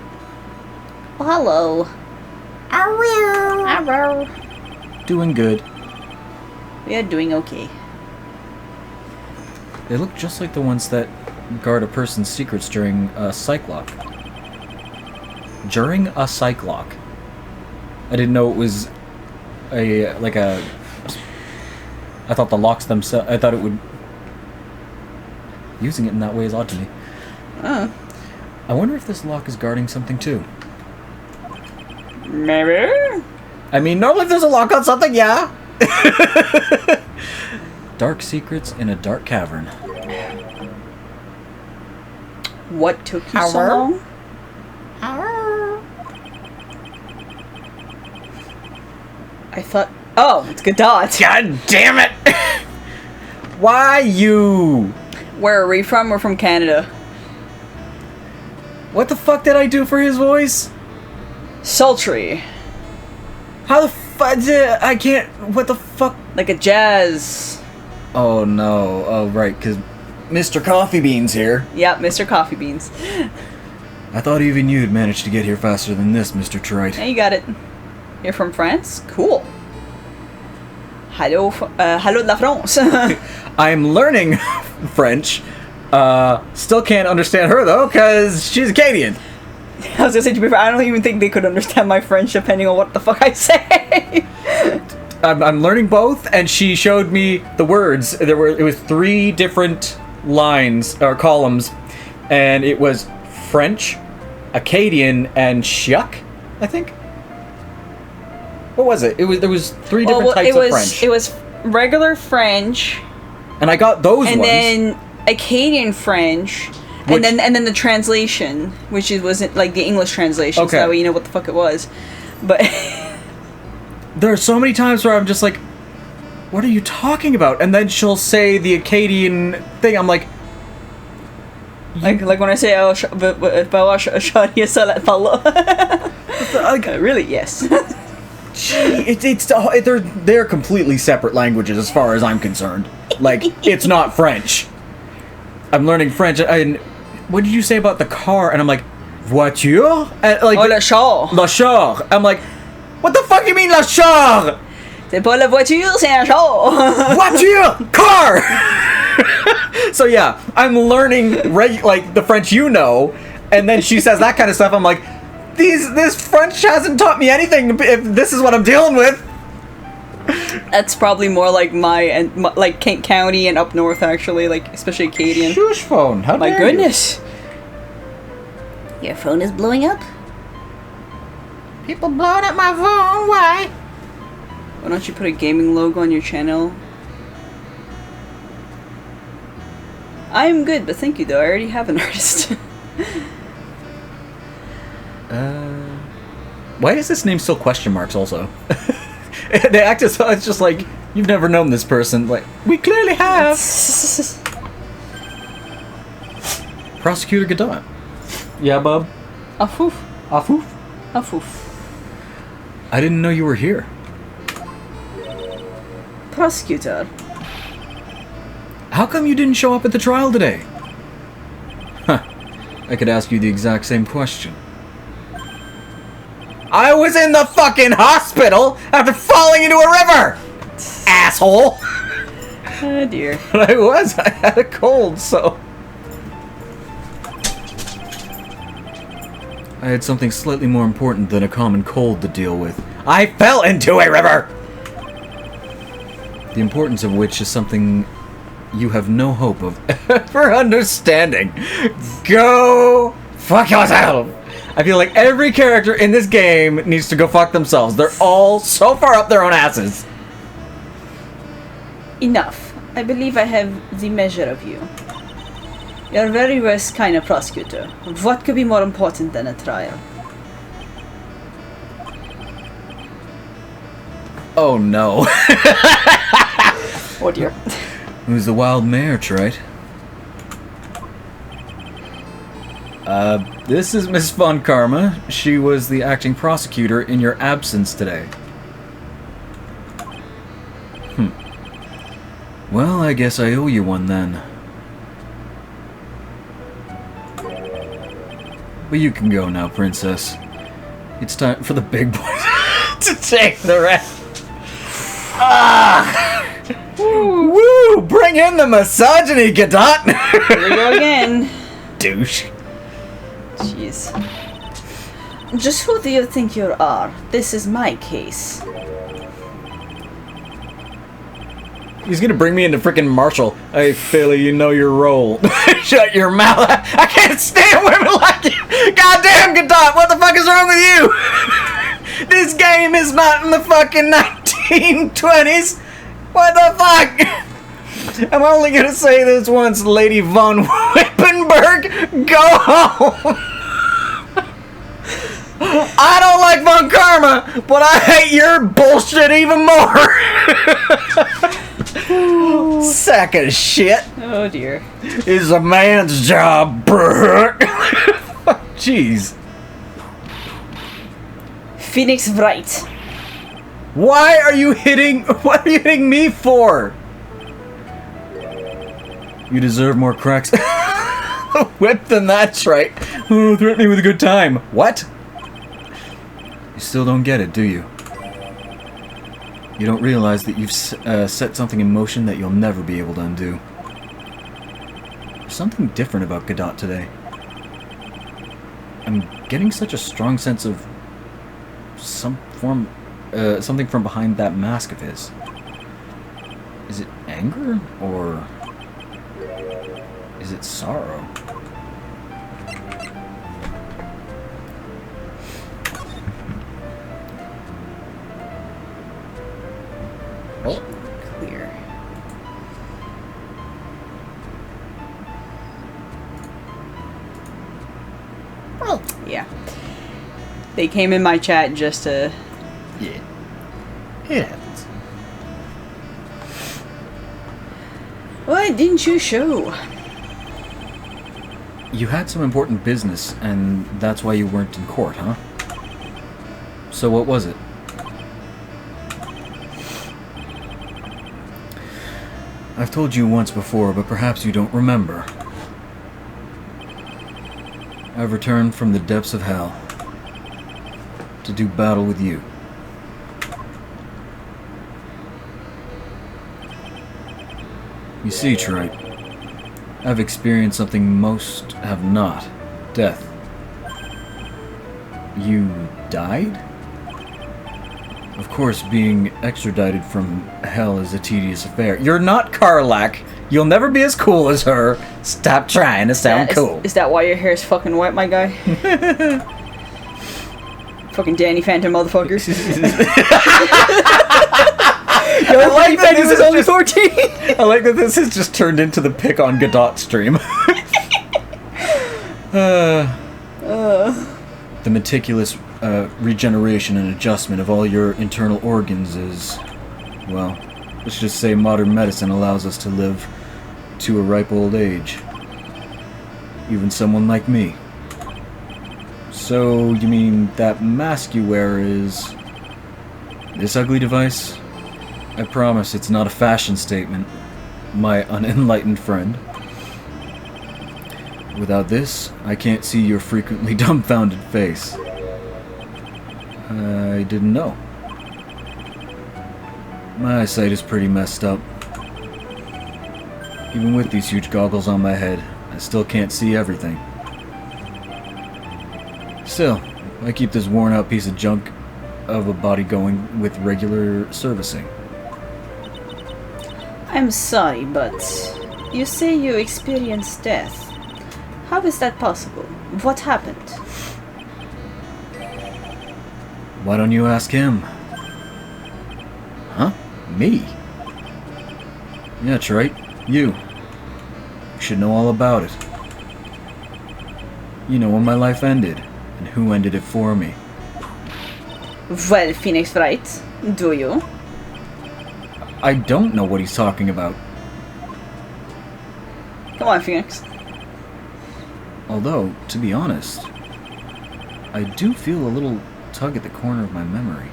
Oh, hello. Hello. Doing good. We are doing okay. They look just like the ones that guard a person's secrets during a psych lock. During a psych lock. I didn't know it was I thought the locks themselves... I thought it would... Using it in that way is odd to me. I wonder if this lock is guarding something too. Maybe? I mean, normally if there's a lock on something, yeah! Dark secrets in a dark cavern. What took you so long? I thought... Oh, it's Godot. God damn it! Why you? Where are we from? We're from Canada. What the fuck did I do for his voice? Sultry. How the fuck? I can't. What the fuck? Like a jazz. Oh no. Oh right, because Mr. Coffee Beans here. Yep, Mr. Coffee Beans. I thought even you'd managed to get here faster than this, Mr. Wright. Yeah, you got it. You're from France? Cool. Hello, hello de la France. I'm learning French. Still can't understand her though, because she's Acadian. I was gonna say, to be fair, I don't even think they could understand my French depending on what the fuck I say. I'm learning both, and she showed me the words. It was 3 different lines or columns, and it was French, Acadian, and Shuck, I think. What was it? There was 3 different types of French. It was regular French, and I got those and ones. then Acadian French, and then the translation, which wasn't like the English translation, so that way you know what the fuck it was. But there are so many times where I'm just like, what are you talking about? And then she'll say the Acadian thing. I'm like when I say really, yes. They're completely separate languages as far as I'm concerned. Like, it's not French. I'm learning French, and what did you say about the car? And I'm like, voiture? And like, le char. Le char. I'm like, what the fuck do you mean le char? C'est pas la voiture, c'est un char. Voiture! Car! So yeah, I'm learning like the French you know, and then she says that kind of stuff. I'm like, this French hasn't taught me anything if this is what I'm dealing with. That's probably more like like Kent County and up north, actually, like especially Acadian. Shush phone, how my dare goodness. Your phone is blowing up? People blowing up my phone, why? Why don't you put a gaming logo on your channel? I am good, but thank you though. I already have an artist. Why is this name still question marks also? They act as though it's just like, you've never known this person. Like, we clearly have. Prosecutor Godot. Yeah, bub? Afoof. Afoof? Afoof. I didn't know you were here. Prosecutor. How come you didn't show up at the trial today? Huh. I could ask you the exact same question. I was in the fucking hospital after falling into a river! Asshole! Oh dear. But I had a cold, so... I had something slightly more important than a common cold to deal with. I fell into a river! The importance of which is something you have no hope of ever understanding. Go fuck yourself! I feel like every character in this game needs to go fuck themselves. They're all so far up their own asses. Enough. I believe I have the measure of you. You're a very worst kind of prosecutor. What could be more important than a trial? Oh no. Oh dear. Who's the wild mare, Trite? This is Miss Von Karma. She was the acting prosecutor in your absence today. Well, I guess I owe you one then. But you can go now, Princess. It's time for the big boy to take the rest. Ah! Woo! Bring in the misogyny, Godot! Here we go again. Douche. Jeez. Just who do you think you are? This is my case. He's gonna bring me into frickin' Marshall. Hey, Philly, you know your role. Shut your mouth. I can't stand women like you. Goddamn, Godot, what the fuck is wrong with you? This game is not in the fucking 1920s. What the fuck? I'm only gonna say this once, Lady Von Wippenberg. Go home. I don't like Von Karma, but I hate your bullshit even more. Sack of shit. Oh dear. Is a man's job, Burke. Jeez. Phoenix Wright. Why are you hitting? What are you hitting me for? You deserve more cracks. Whip than that's right. Oh, threaten me with a good time. What? You still don't get it, do you? You don't realize that you've set something in motion that you'll never be able to undo. There's something different about Godot today. I'm getting such a strong sense of something from behind that mask of his. Is it anger, or is it sorrow? Clear. Yeah. They came in my chat just to... Yeah. It happens. Why didn't you show? You had some important business, and that's why you weren't in court, huh? So what was it? I've told you once before, but perhaps you don't remember. I've returned from the depths of hell to do battle with you. You see, Wright, I've experienced something most have not. Death. You died? Of course, being extradited from hell is a tedious affair. You're not Karlak. You'll never be as cool as her. Stop trying to sound cool. Is that why your hair is fucking wet, my guy? Fucking Danny Phantom motherfuckers. Yo, I like that Phantom this is is only just- 14! I like that this has just turned into the pick on Godot stream. The meticulous regeneration and adjustment of all your internal organs is, well, let's just say modern medicine allows us to live to a ripe old age. Even someone like me. So, you mean that mask you wear is this ugly device? I promise it's not a fashion statement, my unenlightened friend. Without this, I can't see your frequently dumbfounded face. I didn't know. My eyesight is pretty messed up. Even with these huge goggles on my head, I still can't see everything. Still, I keep this worn-out piece of junk of a body going with regular servicing. I'm sorry, but you say you experienced death. How is that possible? What happened? Why don't you ask him? Huh? Me? Yeah, that's right. You. You should know all about it. You know when my life ended, and who ended it for me. Well, Phoenix Wright, do you? I don't know what he's talking about. Come on, Phoenix. Although, to be honest, I do feel a little tug at the corner of my memory.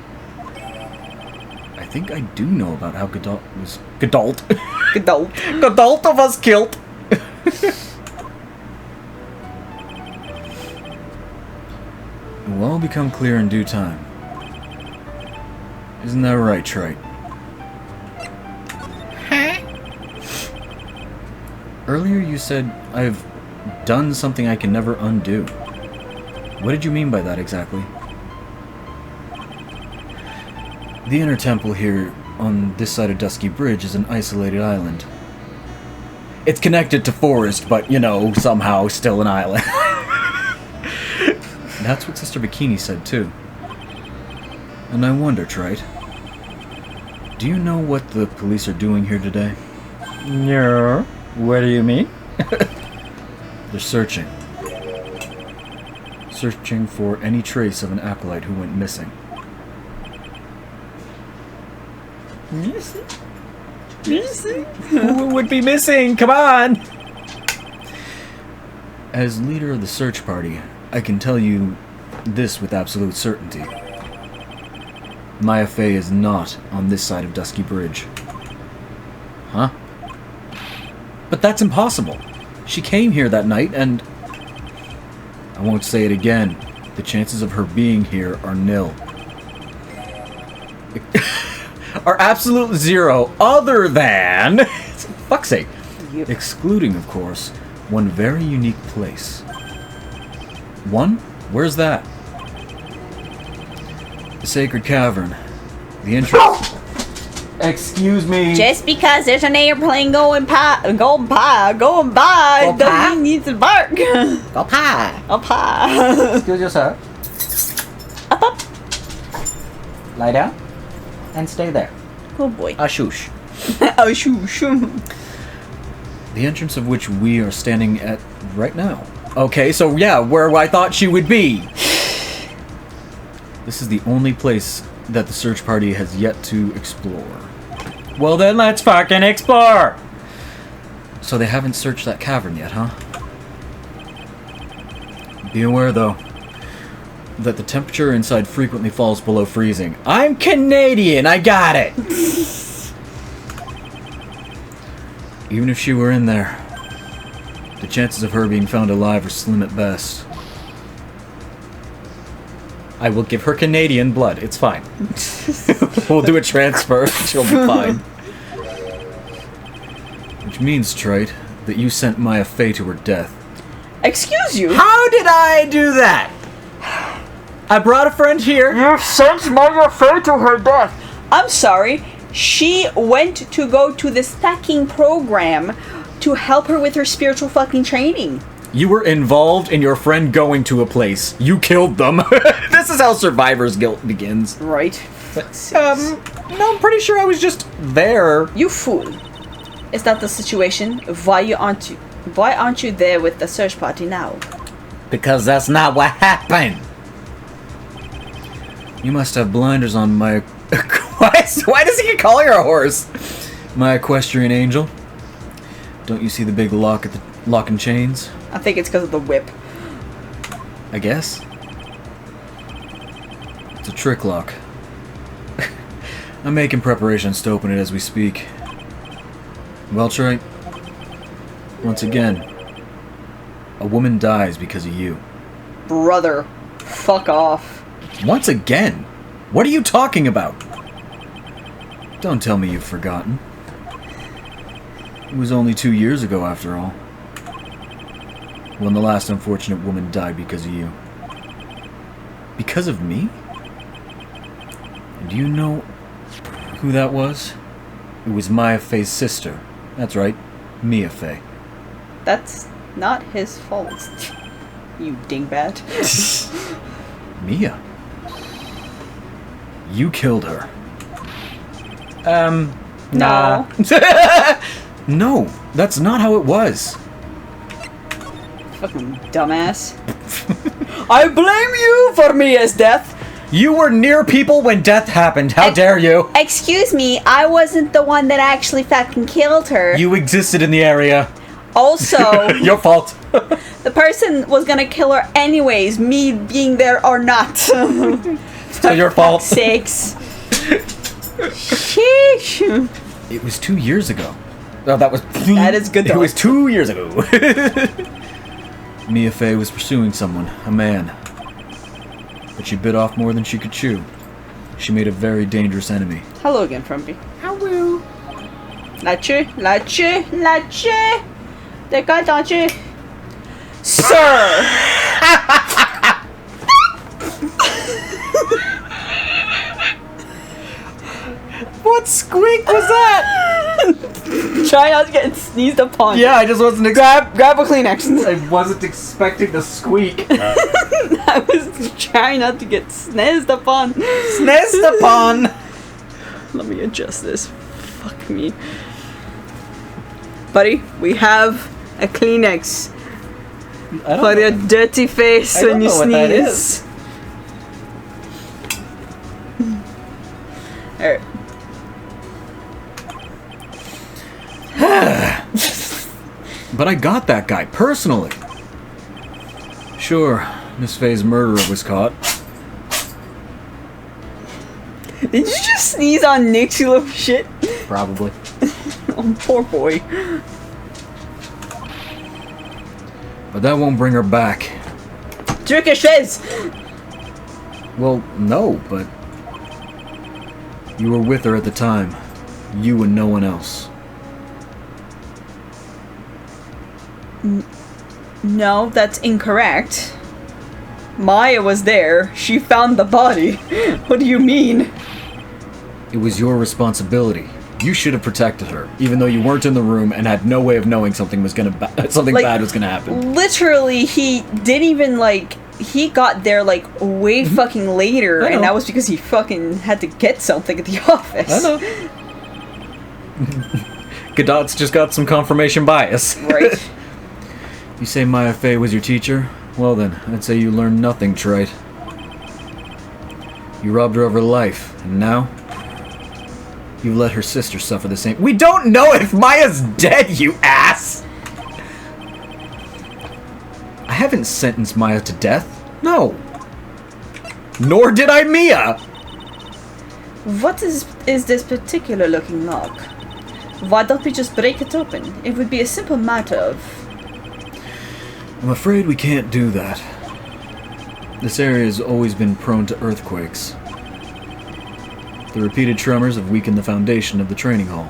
I think I do know about how Godot was... Godot? Godot. Godot was killed! It will all become clear in due time. Isn't that right, Trite? Earlier you said I've done something I can never undo. What did you mean by that exactly? The inner temple here on this side of Dusky Bridge is an isolated island. It's connected to forest, but, you know, somehow still an island. That's what Sister Bikini said too. And I wonder, Trite, do you know what the police are doing here today? No. What do you mean? They're searching. Searching for any trace of an acolyte who went missing. Missing? Missing? Who would be missing? Come on! As leader of the search party, I can tell you this with absolute certainty. Maya Fey is not on this side of Dusky Bridge. Huh? But that's impossible. She came here that night and... I won't say it again. The chances of her being here are nil. Are absolute zero, other than... fuck's sake. Yep. Excluding, of course, one very unique place. One? Where's that? The Sacred Cavern. The entrance. Excuse me. Just because there's an airplane going by, doesn't mean you need to bark. Go pie. Up high. Excuse you, sir. Up. Lie down. And stay there. Good boy. Shush. Oh, shoo. The entrance of which we are standing at right now. Okay, so yeah, where I thought she would be. This is the only place that the search party has yet to explore. Well then, let's fucking explore. So they haven't searched that cavern yet, huh? Be aware, though, that the temperature inside frequently falls below freezing. I'm Canadian. I got it. Even if she were in there, the chances of her being found alive are slim at best. I will give her Canadian blood. It's fine. We'll do a transfer. She'll be fine. Which means, Trite, that you sent Maya Fey to her death. Excuse you? How did I do that? I brought a friend here. You sent Maya Fey to her death. I'm sorry. She went to go to the stacking program to help her with her spiritual fucking training. You were involved in your friend going to a place. You killed them. This is how survivor's guilt begins. Right. No, I'm pretty sure I was just there. You fool. Is that the situation? Why aren't you there with the search party now? Because that's not what happened. You must have blinders on, my... Why does he keep calling her a horse? My equestrian angel. Don't you see the big lock at the lock and chains? I think it's because of the whip. I guess. It's a trick lock. I'm making preparations to open it as we speak. Well, Trite, once again, a woman dies because of you. Brother, fuck off. Once again? What are you talking about? Don't tell me you've forgotten. It was only 2 years ago, after all, when the last unfortunate woman died because of you. Because of me? Do you know who that was? It was Maya Fey's sister. That's right, Mia Fey. That's not his fault. You dingbat. Mia? You killed her. No. No, that's not how it was. Fucking dumbass. I blame you for Mia's death. You were near people when death happened. How dare you? Excuse me, I wasn't the one that actually fucking killed her. You existed in the area. Also, Your fault. the person was gonna kill her anyways, me being there or not. So your fault. Sakes. Sheesh. It was 2 years ago. Oh, That is good It though. was 2 years ago. Mia Fey was pursuing someone, a man. But she bit off more than she could chew. She made a very dangerous enemy. Hello again, Frumpy. Hello. Là-dessus. Déconne-tu. Sir! What squeak was that? Try not to get sneezed upon. Yeah, I just wasn't Grab a Kleenex. I wasn't expecting the squeak. I was trying not to get sneezed upon. Sneezed upon. Let me adjust this. Fuck me. Buddy, we have a Kleenex I for your dirty face I don't when you know what that sneeze. Alright. But I got that guy, personally. Sure, Miss Fey's murderer was caught. Did you just sneeze on Nick's you little shit? Probably. Oh, poor boy. But that won't bring her back. Turkish. Well, no, but... You were with her at the time. You and no one else. No, that's incorrect. Maya was there. She found the body. What do you mean? It was your responsibility. You should have protected her, even though you weren't in the room and had no way of knowing something was gonna something Like, bad was gonna happen. Literally, he didn't even, like... He got there, like, way fucking later, I know. and that was because he fucking had to get something at the office. I know. Godot's just got some confirmation bias. Right. You say Maya Fey was your teacher? Well then, I'd say you learned nothing, Trite. You robbed her of her life, and now... you let her sister suffer the same... We don't know if Maya's dead, you ass! I haven't sentenced Maya to death. No. Nor did I Mia! What is this particular looking lock? Why don't we just break it open? It would be a simple matter of... I'm afraid we can't do that. This area has always been prone to earthquakes. The repeated tremors have weakened the foundation of the training hall.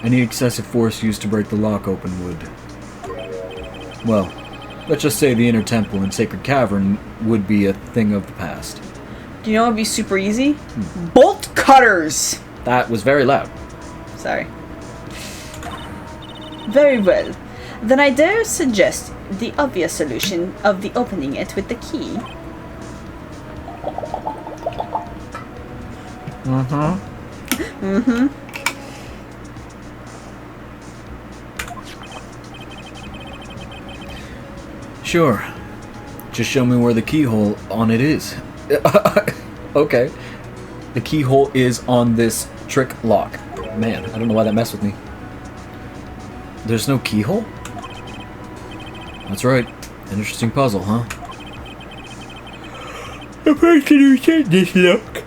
Any excessive force used to break the lock open would... well, let's just say the inner temple and sacred cavern would be a thing of the past. Do you know what would be super easy? Bolt cutters! That was very loud. Sorry. Very well. Then I dare suggest the obvious solution of the opening it with the key. Sure. Just show me where the keyhole on it is. Okay. The keyhole is on this trick lock. Man, I don't know why that messed with me. There's no keyhole? That's right. An interesting puzzle, huh? The person who said this lock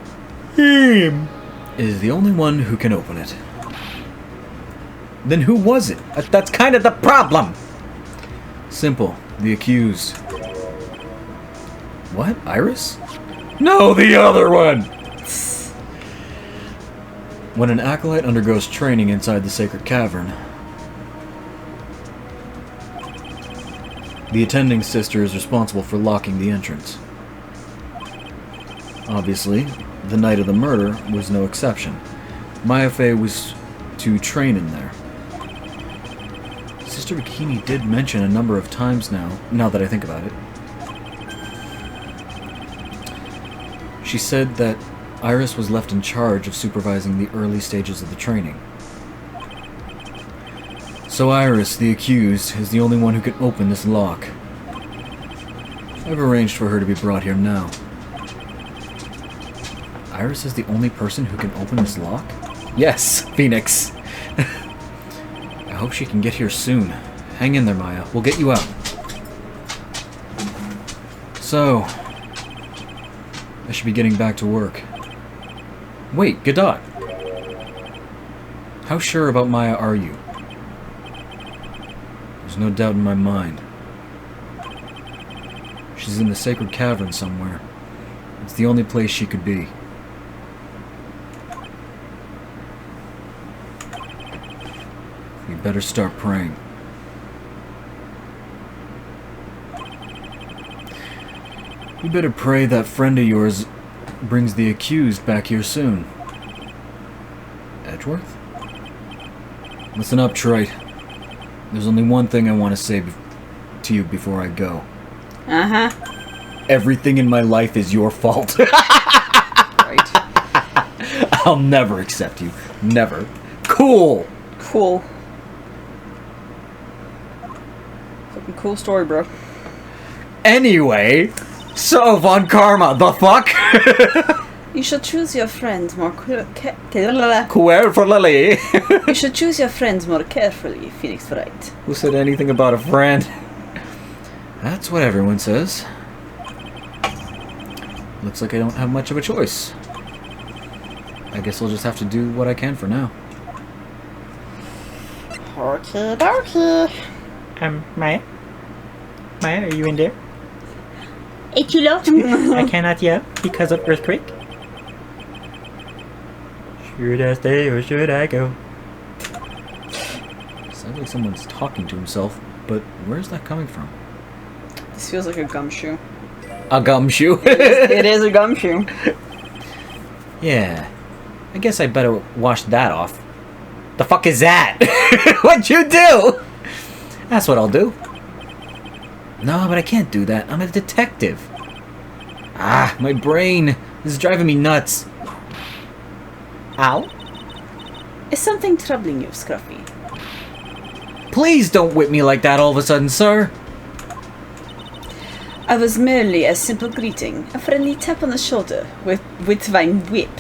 is the only one who can open it. Then who was it? That's kind of the problem! Simple. The accused. What? Iris? No, the other one! When an acolyte undergoes training inside the sacred cavern, the attending sister is responsible for locking the entrance. Obviously, the night of the murder was no exception. Maya Fey was to train in there. Sister Bikini did mention a number of times now that I think about it. She said that Iris was left in charge of supervising the early stages of the training. So Iris, the accused, is the only one who can open this lock. I've arranged for her to be brought here now. Iris is the only person who can open this lock? Yes, Phoenix. I hope she can get here soon. Hang in there, Maya. We'll get you out. So, I should be getting back to work. Wait, Godot. How sure about Maya are you? There's no doubt in my mind. She's in the sacred cavern somewhere. It's the only place she could be. We better start praying. You better pray that friend of yours brings the accused back here soon. Edgeworth? Listen up, Trite. There's only one thing I want to say to you before I go. Uh-huh. Everything in my life is your fault. Right. I'll never accept you. Never. Cool! Cool. Fucking cool story, bro. Anyway, so Von Karma, the fuck? You should choose your friends more Carefully. You should choose your friends more carefully, Phoenix Wright. Who said anything about a friend? That's what everyone says. Looks like I don't have much of a choice. I guess I'll just have to do what I can for now. Okie dokie. Maya? Maya, are you in there? Et tu l'as? I cannot yell because of earthquake. Should I stay or should I go? Sounds Sounds like someone's talking to himself, but where's that coming from? This feels like a gumshoe. A gumshoe? It is a gumshoe. Yeah. I guess I better wash that off. The fuck is that? What'd you do? That's what I'll do. No, but I can't do that. I'm a detective. Ah, my brain. This is driving me nuts. Ow. Is something troubling you, Scruffy? Please don't whip me like that all of a sudden, sir. I was merely a simple greeting, a friendly tap on the shoulder with my whip.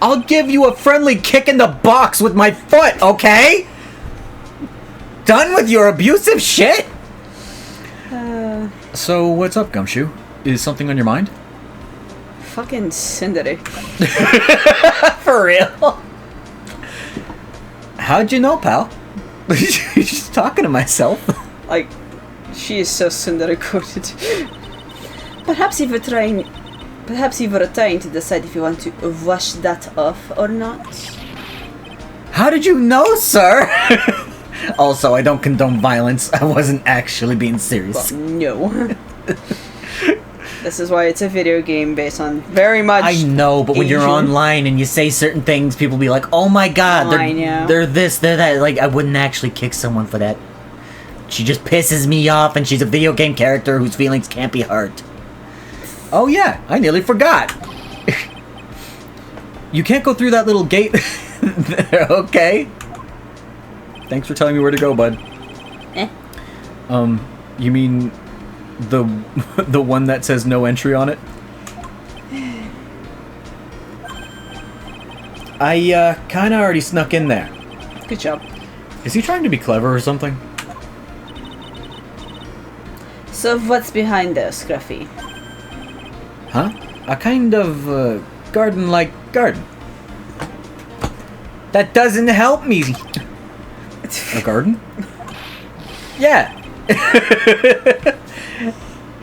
I'll give you a friendly kick in the box with my foot, okay? Done with your abusive shit? So, what's up, Gumshoe? Is something on your mind? Fucking Cindery. For real? How'd you know, pal? Just talking to myself. Like, she is so Cindery coated. Perhaps you were trying to decide if you want to wash that off or not. How did you know, sir? Also, I don't condone violence. I wasn't actually being serious. Well, no. This is why it's a video game based on very much I know, but when you're Asian. online and you say certain things, people be like, oh my god, I know. they're this, they're that. Like, I wouldn't actually kick someone for that. She just pisses me off, and she's a video game character whose feelings can't be hurt. Oh yeah, I nearly forgot. You can't go through that little gate. Okay. Thanks for telling me where to go, bud. Eh? You mean the one that says no entry on it? I kinda already snuck in there. Good job. Is he trying to be clever or something? So what's behind there, Scruffy? Huh? A kind of garden-like garden. That doesn't help me. A garden? Yeah.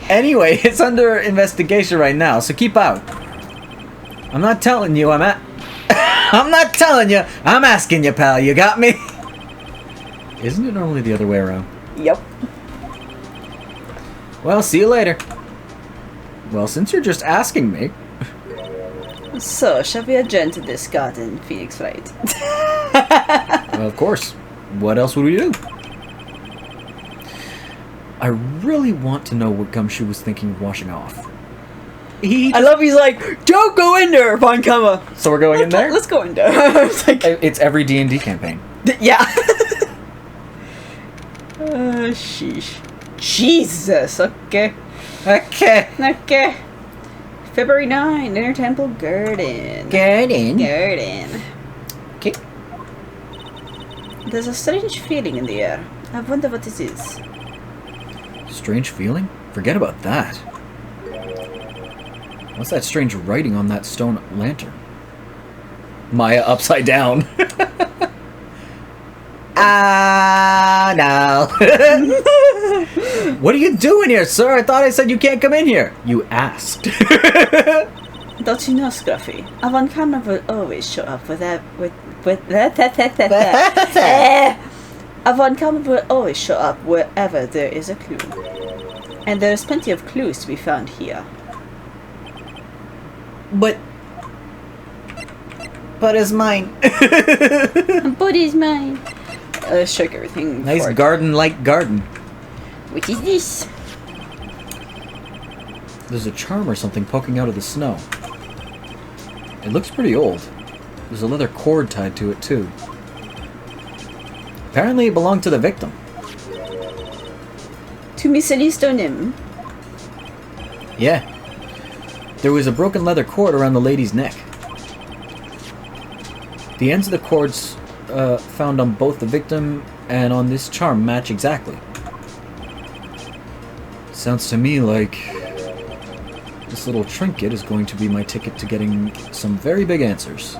Anyway, it's under investigation right now, so keep out. I'm not telling you, I'm not telling you, I'm asking you, pal. You got me? Isn't it normally the other way around? Yep. Well, see you later. Well, since you're just asking me. So, shall we adjourn to this garden, Phoenix Wright? Of course. What else would we do? I really want to know what Gumshoe was thinking of washing off. I love he's like, don't go in there, Von Kama. So we're going in there? Let's go in there. It's like, It's every D&D campaign. yeah. Sheesh. Jesus, okay. Okay. February 9, Inner Temple Garden. Garden. Okay. There's a strange feeling in the air. I wonder what it is. Strange feeling? Forget about that. What's that strange writing on that stone lantern? Maya upside down. Ah, no. What are you doing here, sir? I thought I said you can't come in here. You asked. Don't you know, Scruffy? Avant Karma will always show up Avant Karma will always show up wherever there is a clue. And there's plenty of clues to be found here. But is mine. But is mine. Let's check everything. Nice for it. garden-like garden. What is this? There's a charm or something poking out of the snow. It looks pretty old. There's a leather cord tied to it, too. Apparently it belonged to the victim. To Miss Alistonim. Yeah. There was a broken leather cord around the lady's neck. The ends of the cords found on both the victim and on this charm match exactly. Sounds to me like this little trinket is going to be my ticket to getting some very big answers.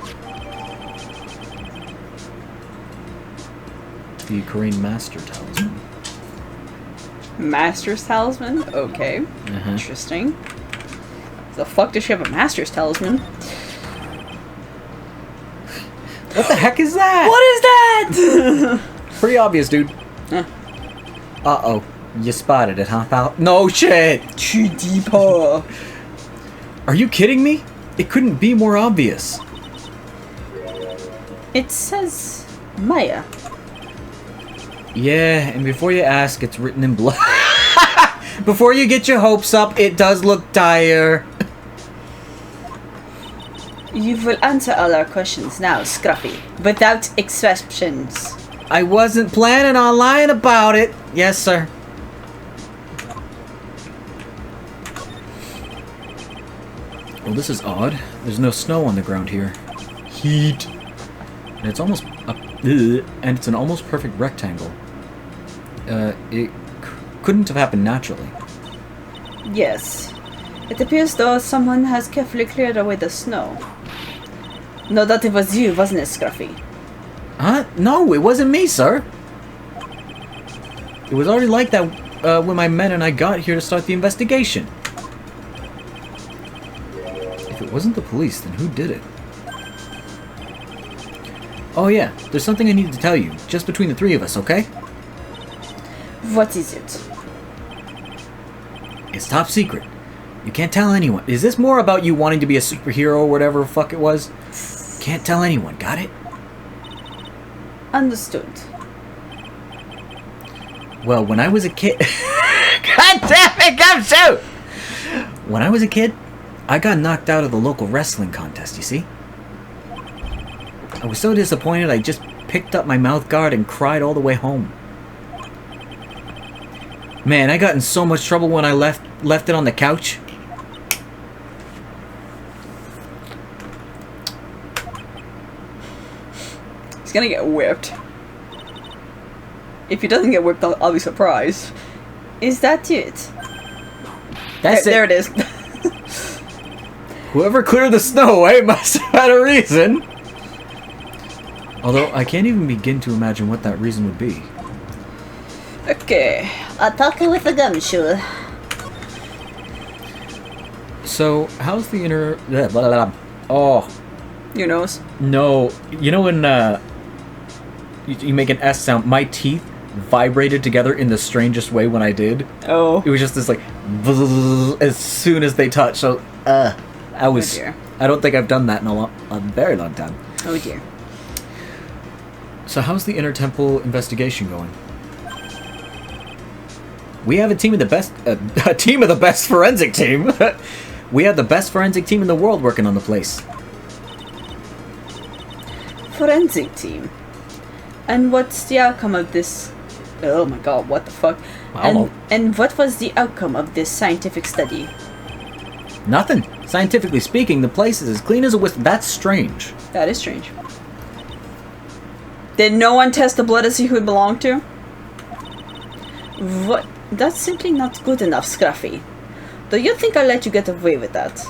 The Ukraine Master Talisman. Master's Talisman? Okay. Interesting. The fuck does she have a Master's Talisman? What the heck is that? What is that? Pretty obvious, dude. Huh. Uh-oh. You spotted it, huh, pal? No shit! Too deeper. Are you kidding me? It couldn't be more obvious. It says Maya. Yeah, and before you ask, it's written in blood. Before you get your hopes up, it does look dire. You will answer all our questions now, Scruffy, without exceptions. I wasn't planning on lying about it. Yes, sir. Well, this is odd. There's no snow on the ground here. Heat. And it's almost and it's an almost perfect rectangle. It couldn't have happened naturally. Yes. It appears though someone has carefully cleared away the snow. No doubt it was you, wasn't it, Scruffy? Huh? No, it wasn't me, sir. It was already like that when my men and I got here to start the investigation. If it wasn't the police, then who did it? Oh yeah, there's something I needed to tell you, just between the three of us, okay? What is it? It's top secret. You can't tell anyone. Is this more about you wanting to be a superhero or whatever the fuck it was? Can't tell anyone, got it? Understood. Well, when I was a kid... God damn it, come shoot! When I was a kid, I got knocked out of the local wrestling contest, you see? I was so disappointed I just picked up my mouth guard and cried all the way home. Man, I got in so much trouble when I left it on the couch. He's gonna get whipped. If he doesn't get whipped, I'll be surprised. Is that it? That's There it is. Whoever cleared the snow away must have had a reason. Although, I can't even begin to imagine what that reason would be. Okay. Attack with the gumshoe. So, how's the inner... Blah, blah, blah. Oh, Your nose. no. You know when you make an S sound, my teeth vibrated together in the strangest way when I did. Oh. It was just this like... as soon as they touched. So, I was... dear. I don't think I've done that in a very long time. Oh dear. So how's the Inner Temple investigation going? We have a team of the best... a team of the best forensic team! We have the best forensic team in the world working on the place. Forensic team. And what's the outcome of this? Oh my god, what the fuck? Wow. And what was the outcome of this scientific study? Nothing. Scientifically speaking, the place is as clean as a whistle. That's strange. That is strange. Did no one test the blood to see who it belonged to? What? That's simply not good enough, Scruffy. Do you think I'll let you get away with that?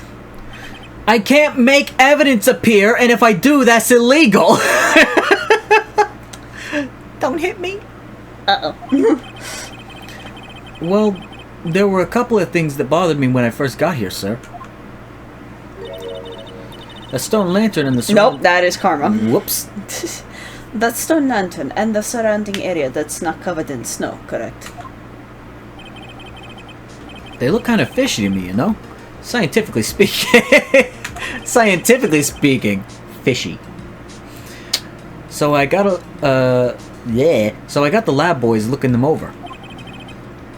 I can't make evidence appear, and if I do, that's illegal. Don't hit me. Uh-oh. Well, there were a couple of things that bothered me when I first got here, sir. A stone lantern and the Nope, that is karma. Whoops. That stone lantern and the surrounding area that's not covered in snow, correct? They look kind of fishy to me, you know? Scientifically speaking. Scientifically speaking, fishy. So I got So I got the lab boys looking them over.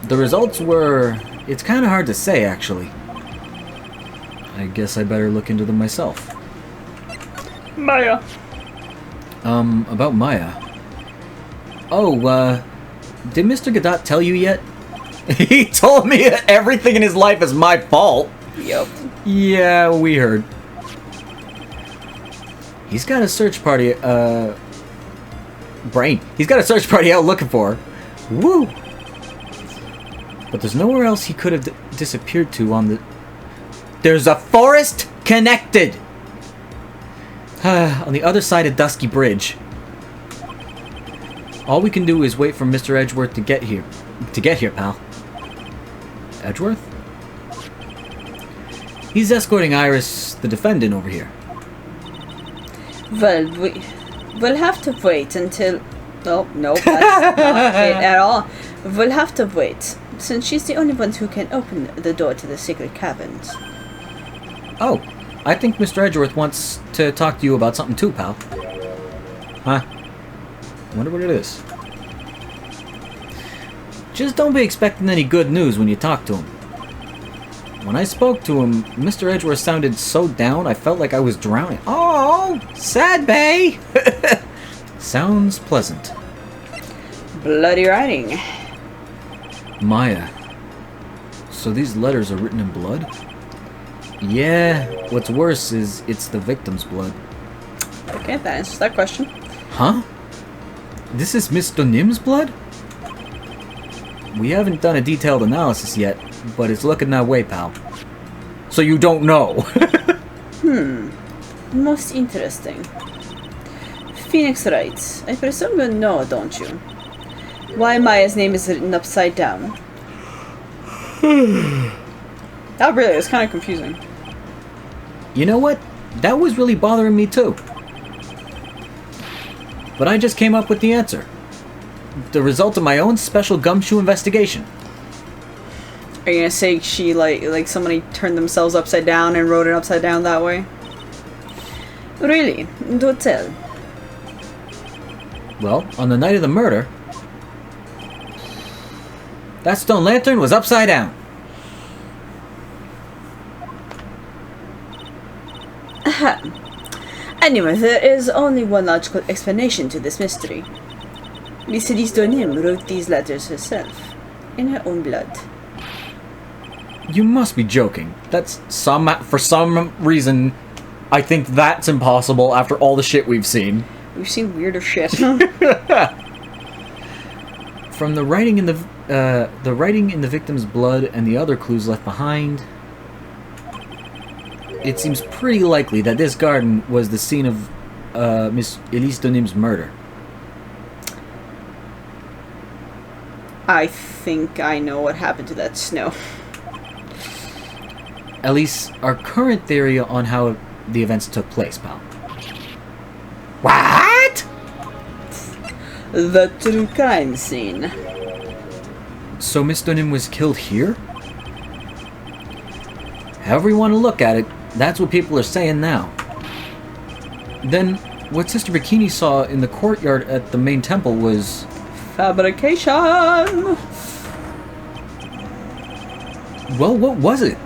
The results were... It's kind of hard to say, actually. I guess I better look into them myself. Maya. About Maya. Oh, did Mr. Godot tell you yet? He told me that everything in his life is my fault. Yup. Yeah, we heard. He's got a search party, He's got a search party out looking for her. Woo! But there's nowhere else he could have disappeared to on the... There's a forest connected! On the other side of Dusky Bridge. All we can do is wait for Mr. Edgeworth to get here. Pal. Edgeworth? He's escorting Iris, the defendant, over here. Well, We'll have to wait until... Oh, no, that's not it at all. We'll have to wait, since she's the only one who can open the door to the secret caverns. Oh, I think Mr. Edgeworth wants to talk to you about something too, pal. Huh? Wonder what it is. Just don't be expecting any good news when you talk to him. When I spoke to him, Mr. Edgeworth sounded so down I felt like I was drowning. Oh, sad bay! Sounds pleasant. Bloody writing. Maya. So these letters are written in blood? Yeah, what's worse is it's the victim's blood. Okay, that answers that question. Huh? This is Miss Donim's blood? We haven't done a detailed analysis yet, but it's looking that way, pal. So you don't know. Most interesting. Phoenix writes, I presume you know, don't you? Why Maya's name is written upside down. That really is kind of confusing. You know what? That was really bothering me too. But I just came up with the answer. The result of my own special gumshoe investigation. Are you gonna say she, like somebody turned themselves upside down and wrote it upside down that way? Really? Do tell. Well, on the night of the murder, that stone lantern was upside down. Anyway, there is only one logical explanation to this mystery. Miss Elise Donim wrote these letters herself, in her own blood. You must be joking. That's for some reason, I think that's impossible after all the shit we've seen. We've seen weirder shit. From the writing in the writing in the victim's blood and the other clues left behind, it seems pretty likely that this garden was the scene of Miss Elise Donim's murder. I think I know what happened to that snow. At least our current theory on how the events took place, pal. What? The true crime scene. So Miss Donim was killed here? However you want to look at it, that's what people are saying now. Then, what Sister Bikini saw in the courtyard at the main temple was... fabrication! Well, what was it?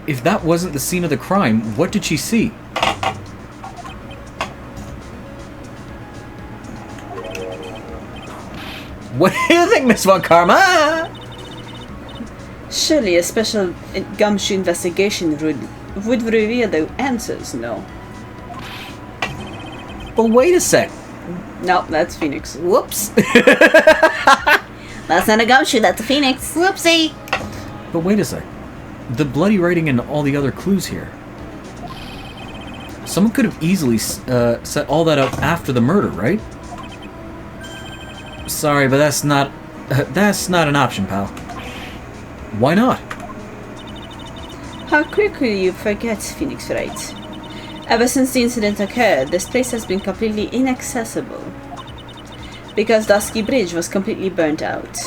If that wasn't the scene of the crime, what did she see? What do you think, Miss Von Karma? Surely a special gumshoe investigation would reveal the answers, no? Well, wait a sec. No, that's Phoenix. Whoops. That's not a gumshoe, that's a phoenix. Whoopsie. But wait a sec. The bloody writing and all the other clues here. Someone could have easily set all that up after the murder, right? Sorry, but that's not an option, pal. Why not? How quickly you forget, Phoenix Wright. Ever since the incident occurred, this place has been completely inaccessible. Because Dusky Bridge was completely burnt out.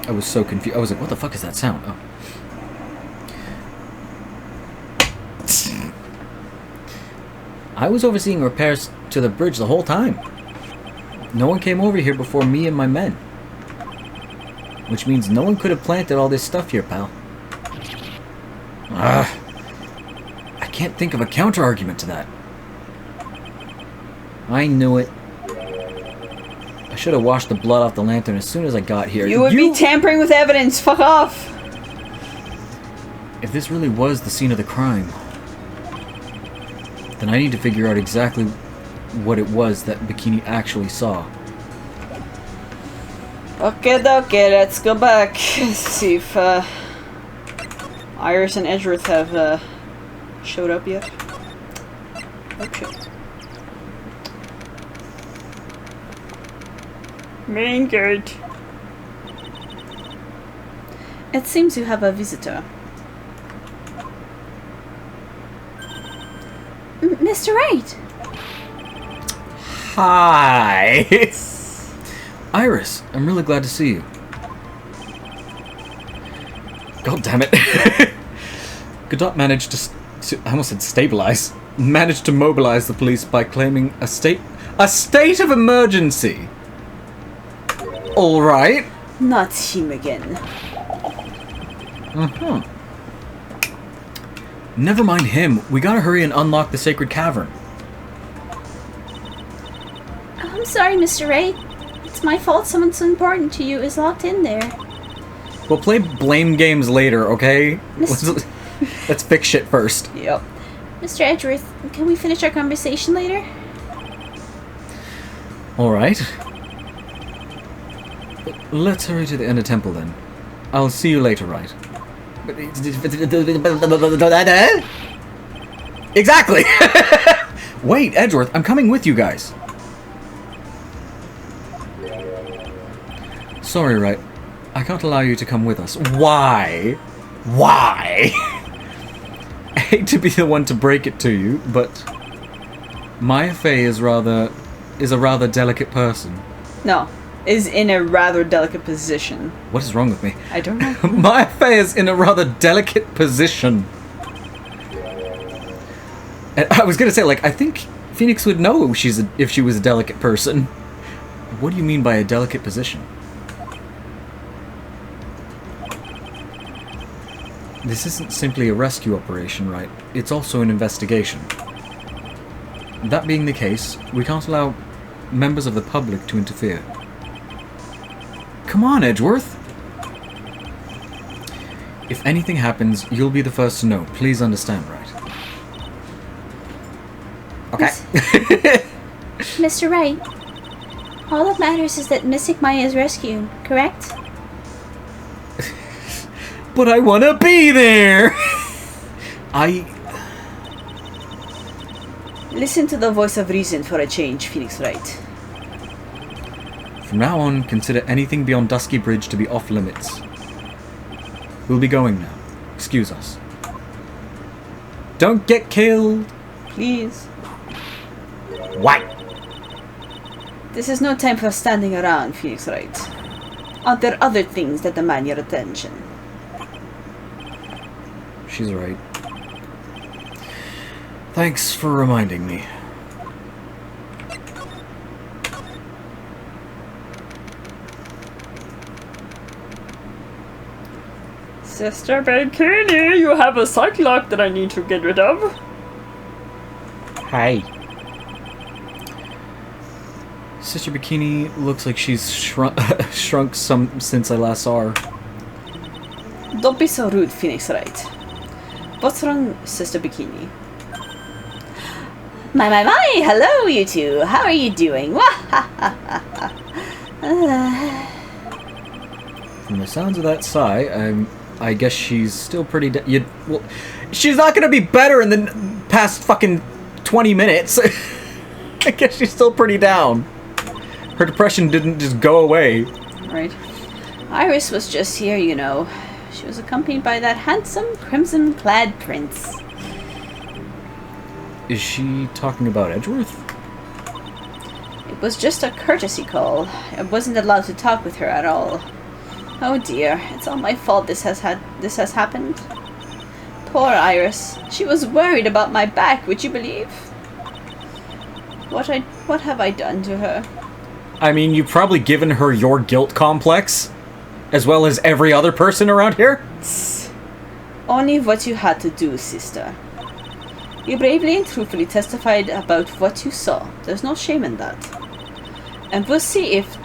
I was so confused. I was like, what the fuck is that sound? Oh. I was overseeing repairs to the bridge the whole time. No one came over here before me and my men. Which means no one could have planted all this stuff here, pal. I can't think of a counter-argument to that. I knew it. I should have washed the blood off the lantern as soon as I got here. You would be tampering with evidence! Fuck off! If this really was the scene of the crime, then I need to figure out exactly what it was that Bikini actually saw. Okay, let's go back. Let's see if Iris and Edgeworth have showed up yet. Okay. Main gate. It seems you have a visitor. Mr. Wright! Hi! Iris, I'm really glad to see you. God damn it. Godot managed to I almost said stabilize. Managed to mobilize the police by claiming a state of emergency. Alright. Not him again. Never mind him. We gotta hurry and unlock the sacred cavern. I'm sorry, Mr. Wright. It's my fault someone so important to you is locked in there. We'll play blame games later, okay? Let's fix shit first. Yep. Mr. Edgeworth, can we finish our conversation later? Alright. Let's hurry to the inner temple then. I'll see you later, right? Exactly! Wait, Edgeworth, I'm coming with you guys. Sorry, Wright. I can't allow you to come with us. Why? Why? I hate to be the one to break it to you, but Maya Fey is a rather delicate person. No. Is in a rather delicate position. What is wrong with me? I don't know. Maya Fey is in a rather delicate position. And I was gonna say, like, I think Phoenix would know if she was a delicate person. What do you mean by a delicate position? This isn't simply a rescue operation, right? It's also an investigation. That being the case, we can't allow members of the public to interfere. Come on, Edgeworth! If anything happens, you'll be the first to know. Please understand, right? Okay. Mr. Wright, all that matters is that Mystic Maya is rescued, correct? But I wanna be there! Listen to the voice of reason for a change, Phoenix Wright. From now on, consider anything beyond Dusky Bridge to be off limits. We'll be going now. Excuse us. Don't get killed! Please. Why? This is no time for standing around, Phoenix Wright. Aren't there other things that demand your attention? She's right. Thanks for reminding me. Sister Bikini, you have a psych lock that I need to get rid of. Hi. Sister Bikini looks like she's shrunk some since I last saw her. Don't be so rude, Phoenix Wright. What's wrong, Sister Bikini? My, hello you two. How are you doing? From the sounds of that sigh, I guess she's still pretty well, she's not gonna be better in the past fucking 20 minutes. I guess she's still pretty down. Her depression didn't just go away. Right. Iris was just here, you know. She was accompanied by that handsome, crimson-clad prince. Is she talking about Edgeworth? It was just a courtesy call. I wasn't allowed to talk with her at all. Oh dear, it's all my fault this has happened. Poor Iris. She was worried about my back, would you believe? What have I done to her? I mean, you've probably given her your guilt complex, as well as every other person around here? Only what you had to do, sister. You bravely and truthfully testified about what you saw. There's no shame in that. And we'll see if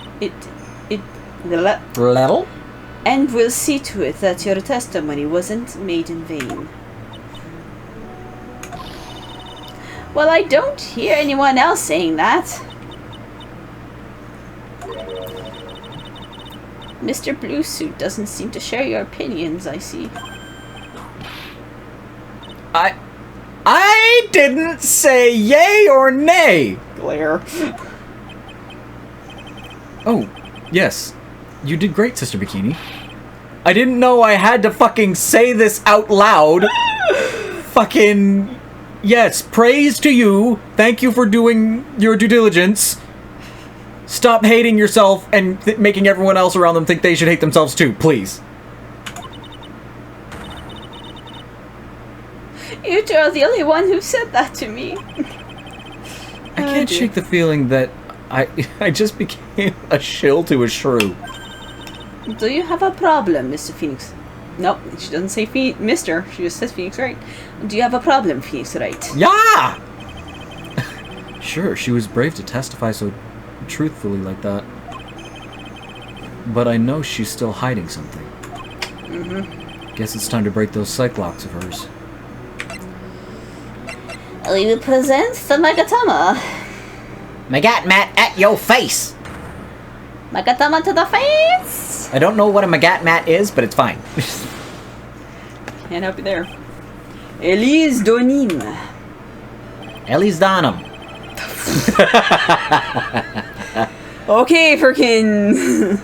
and we'll see to it that your testimony wasn't made in vain. Well, I don't hear anyone else saying that. Mr. Blue Suit doesn't seem to share your opinions, I see. I didn't say yay or nay! Glare. Oh, yes. You did great, Sister Bikini. I didn't know I had to fucking say this out loud. Fucking... Yes, praise to you. Thank you for doing your due diligence. Stop hating yourself and making everyone else around them think they should hate themselves too, please. You two are the only one who said that to me. I can't shake the feeling that I just became a shill to a shrew. Do you have a problem, Mr. Phoenix? Nope, she doesn't say Mr. She just says Phoenix Wright. Do you have a problem, Phoenix Wright? Yeah! Sure, she was brave to testify so truthfully like that. But I know she's still hiding something. Guess it's time to break those psych locks of hers. We will present the Magatama. Magat-mat at your face! Magatama to the face! I don't know what a Magat-mat is, but it's fine. Can't help you there. Elise Donim. Ellie's Donham. Okay, freaking.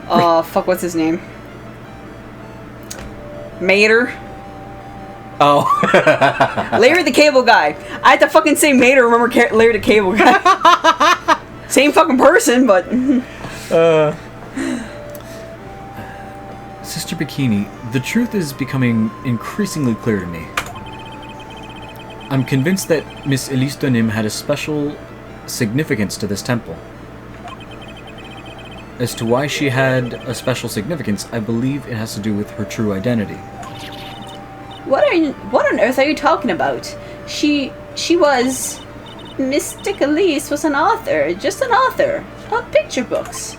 Oh, fuck, what's his name? Mater. Oh. Larry the Cable Guy. I had to fucking say Mater, remember Larry the Cable Guy. Same fucking person, but. Sister Bikini, the truth is becoming increasingly clear to me. I'm convinced that Miss Elise Donim had a special significance to this temple. As to why she had a special significance, I believe it has to do with her true identity. What on earth are you talking about? She was... Mystic Elise was an author, just an author, of picture books.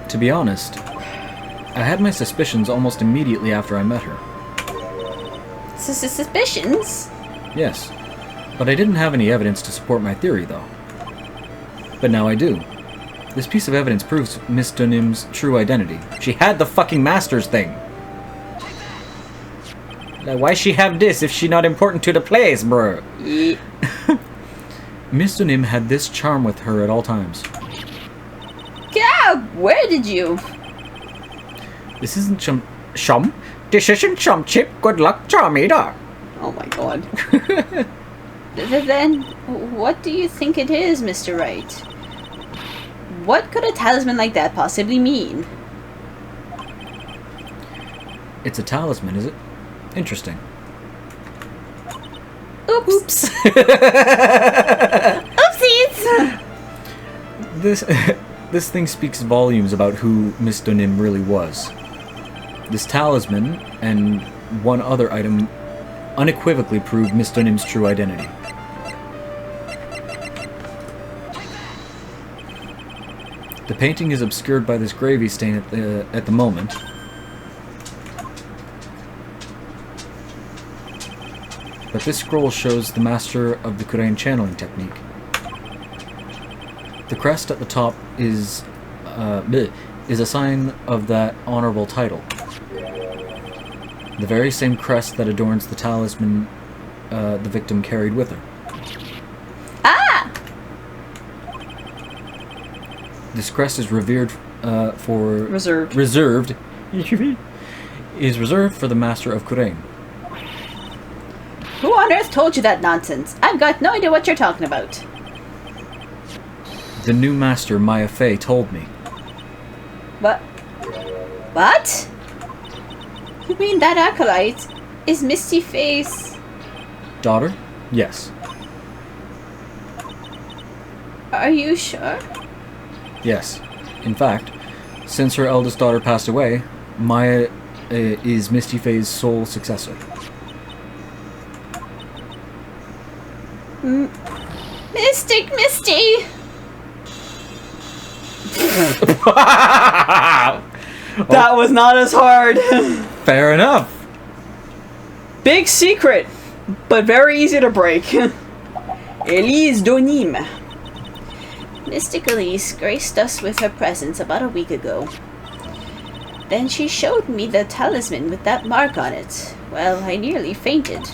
To be honest, I had my suspicions almost immediately after I met her. Suspicions? Yes, but I didn't have any evidence to support my theory, though. But now I do. This piece of evidence proves Miss Dunim's true identity. She had the fucking master's thing. Now, why she have this if she not important to the place, bro? Yeah. Miss Dunim had this charm with her at all times. Yeah, where did you? This isn't Shum? This isn't some chip. Good luck, charm either. Oh my god. Then, what do you think it is, Mr. Wright? What could a talisman like that possibly mean? It's a talisman, is it? Interesting. Oops. Oopsies! This thing speaks volumes about who Miss Dunim really was. This talisman and one other item unequivocally prove Miss Dunim's true identity. The painting is obscured by this gravy stain at the moment. But this scroll shows the master of the Kurain channeling technique. The crest at the top is a sign of that honorable title. The very same crest that adorns the talisman the victim carried with her. Ah! This crest is revered Reserved. Reserved. Is reserved for the master of Kurain. Who on earth told you that nonsense? I've got no idea what you're talking about. The new master, Maya Fey, told me. What? What? You mean that acolyte is Misty Face? Daughter? Yes. Are you sure? Yes. In fact, since her eldest daughter passed away, Maya is Misty Fey's sole successor. Mystic Misty! That was not as hard. Fair enough. Big secret, but very easy to break. Elise Donim. Mystic Elise graced us with her presence about a week ago. Then she showed me the talisman with that mark on it. Well, I nearly fainted.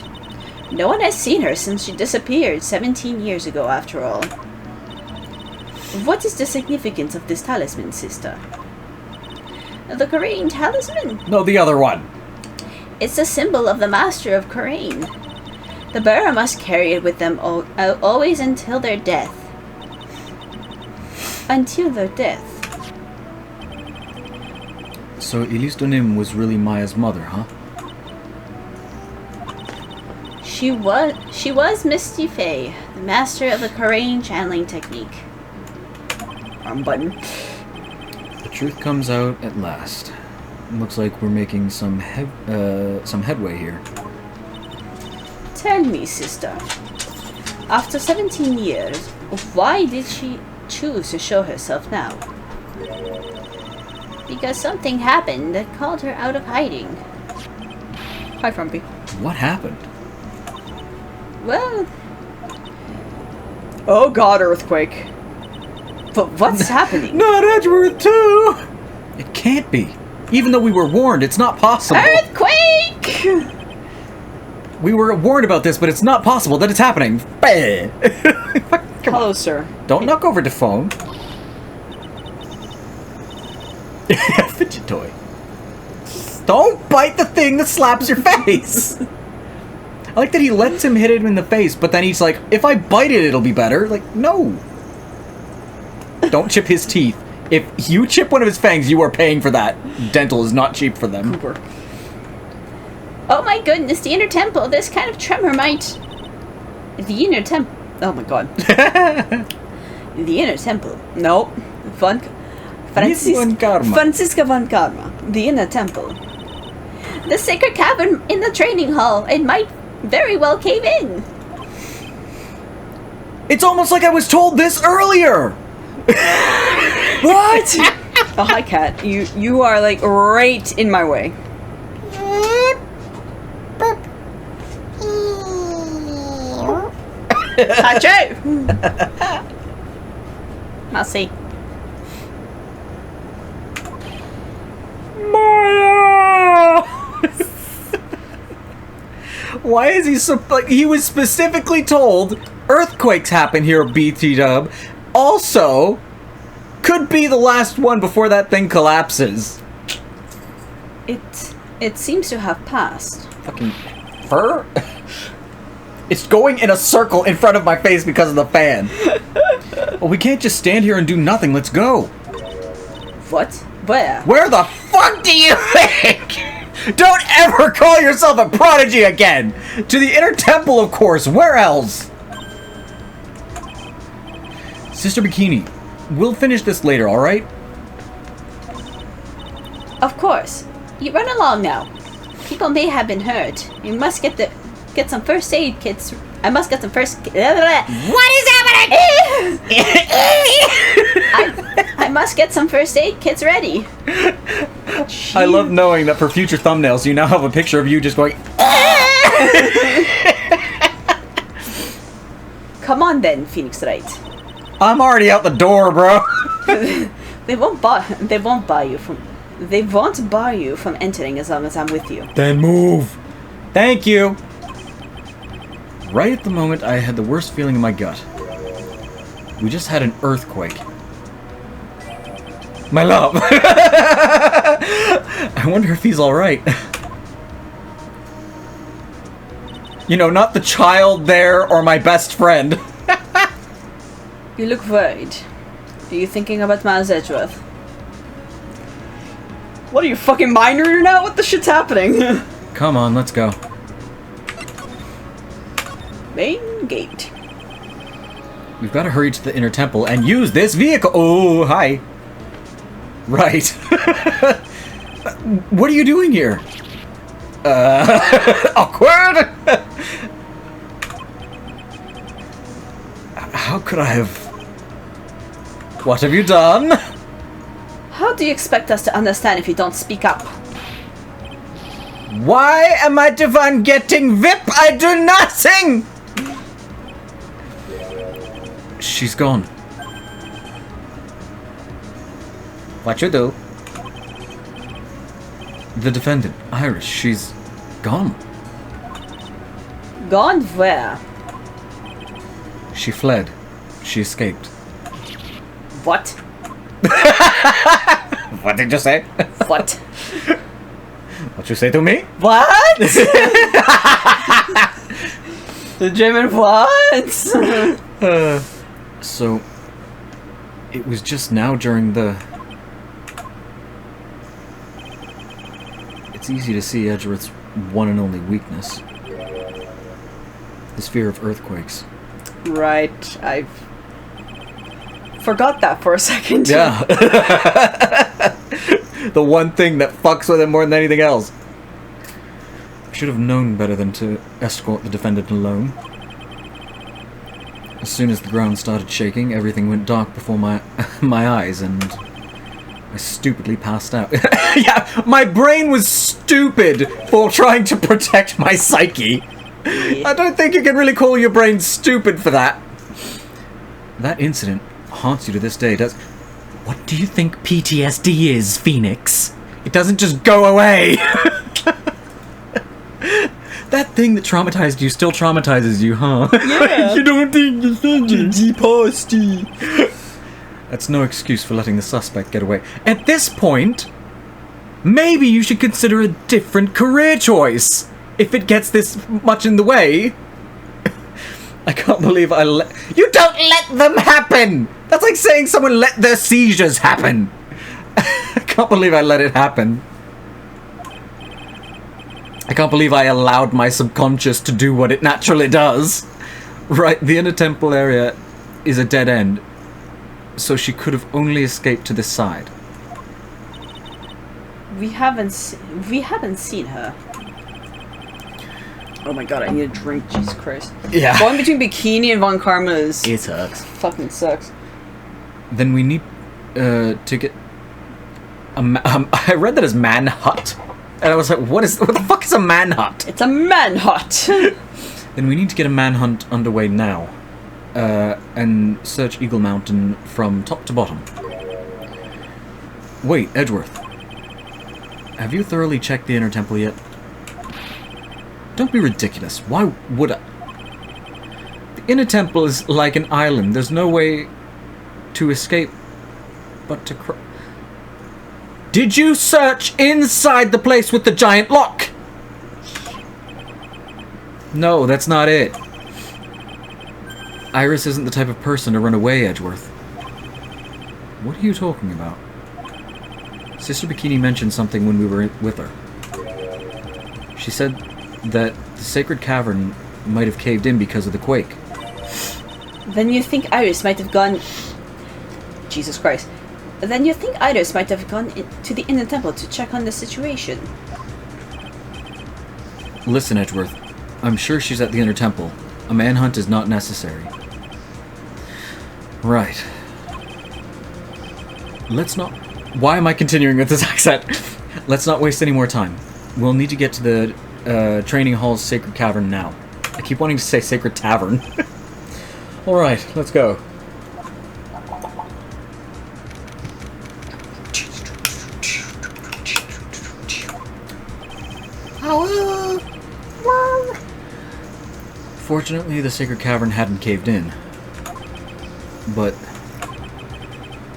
No one has seen her since she disappeared 17 years ago, after all. What is the significance of this talisman, sister? The Kurain talisman? No, the other one. It's a symbol of the master of Kurain. The bearer must carry it with them always until their death. Until their death. So Ilistonim was really Maya's mother, huh? She was Misty Faye, the master of the Korean channeling technique. Wrong button. The truth comes out at last. Looks like we're making some headway here. Tell me, sister. After 17 years, why did she choose to show herself now? Because something happened that called her out of hiding. Hi, Frumpy. What happened? Well, Oh god, earthquake. But what's happening? Not Edgeworth too! It can't be. Even though we were warned, it's not possible. earthquake! We were warned about this, but it's not possible that it's happening. Hello, sir. Don't knock over the phone. Fidget toy. Don't bite the thing that slaps your face. I like that he lets him hit him in the face, but then he's like, if I bite it, it'll be better. Like, no. Don't chip his teeth. If you chip one of his fangs, you are paying for that. Dental is not cheap for them. Cooper. Oh my goodness, the inner temple. This kind of tremor might... The inner temple. Oh my god. The inner temple. Nope. Von Karma. Franziska von Karma. The inner temple. The sacred cavern in the training hall. It might very well cave in. It's almost like I was told this earlier. What? Oh, hi, cat. You are like right in my way. Hachu! I'll see. Maya! Why is he so... Like, he was specifically told earthquakes happen here at BT Dub. Also, could be the last one before that thing collapses. It seems to have passed. Fucking fur? It's going in a circle in front of my face because of the fan. Well, we can't just stand here and do nothing. Let's go. What? Where? Where the fuck do you think? Don't ever call yourself a prodigy again! To the inner temple, of course. Where else? Sister Bikini, we'll finish this later, alright? Of course. You run along now. People may have been hurt. You must get some first aid kits. I must get some first... What is happening? I must get some first aid kits ready. I love knowing that for future thumbnails, you now have a picture of you just going... Come on then, Phoenix Wright. I'm already out the door, bro. They won't bar you from entering as long as I'm with you. Then move. Thank you. Right at the moment, I had the worst feeling in my gut. We just had an earthquake. My love. I wonder if he's alright. You know, not the child there or my best friend. You look worried. Are you thinking about Miles Edgeworth? What are you, fucking mind reader now? What the shit's happening? Come on, let's go. Main gate. We've got to hurry to the inner temple and use this vehicle. Oh, hi. Right. What are you doing here? Awkward. How could I have... What have you done? How do you expect us to understand if you don't speak up? Why am I the one getting VIP? I do nothing! She's gone. What you do? The defendant, Iris, she's gone. Gone where? She fled. She escaped. What? What did you say? What? What you say to me? What? The German what? So, it was just now during the... It's easy to see Edgeworth's one and only weakness. His fear of earthquakes. Right, I've forgot that for a second. Yeah. The one thing that fucks with him more than anything else. I should have known better than to escort the defendant alone. As soon as the ground started shaking, everything went dark before my eyes, and I stupidly passed out. Yeah, my brain was stupid for trying to protect my psyche. I don't think you can really call your brain stupid for that. That incident haunts you to this day, does... What do you think PTSD is, Phoenix? It doesn't just go away! That thing that traumatized you still traumatizes you, huh? Yeah. You don't think you think PTSD. That's no excuse for letting the suspect get away. At this point, maybe you should consider a different career choice. If it gets this much in the way. I can't believe I let... You don't let them happen! That's like saying someone let their seizures happen. I can't believe I let it happen. I can't believe I allowed my subconscious to do what it naturally does. Right, the inner temple area is a dead end, so she could have only escaped to this side. We haven't seen her. Oh my god, I need a drink, Jesus Christ. Yeah. Going between Bikini and Von Karma is... It sucks. fucking sucks. Then we need to get... I read that as man hut. And I was like, what the fuck is a manhunt? It's a manhunt! Then we need to get a manhunt underway now. And search Eagle Mountain from top to bottom. Wait, Edgeworth. Have you thoroughly checked the inner temple yet? Don't be ridiculous. Why would I? The inner temple is like an island. There's no way to escape but to Did you search inside the place with the giant lock? No, that's not it. Iris isn't the type of person to run away, Edgeworth. What are you talking about? Sister Bikini mentioned something when we were with her. She said that the sacred cavern might have caved in because of the quake. Then you think Iris might have gone... Jesus Christ. Then you think Iris might have gone to the inner temple to check on the situation. Listen, Edgeworth. I'm sure she's at the inner temple. A manhunt is not necessary. Right. Let's not... Why am I continuing with this accent? Let's not waste any more time. We'll need to get to the training hall's sacred cavern now. I keep wanting to say sacred tavern. Alright, let's go. Fortunately, the sacred cavern hadn't caved in. But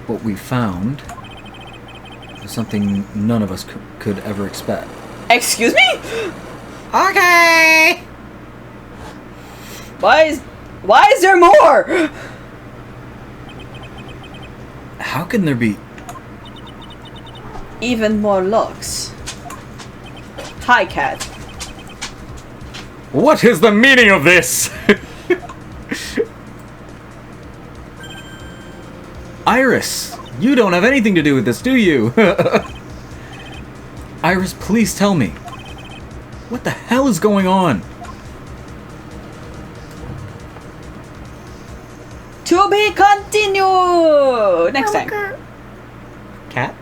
what we found is something none of us could ever expect. Excuse me? Okay! Why is there more? How can there be... Even more locks. Hi, cat. What is the meaning of this? Iris, you don't have anything to do with this, do you? Iris, please tell me. What the hell is going on? To be continued! Next time. Cat?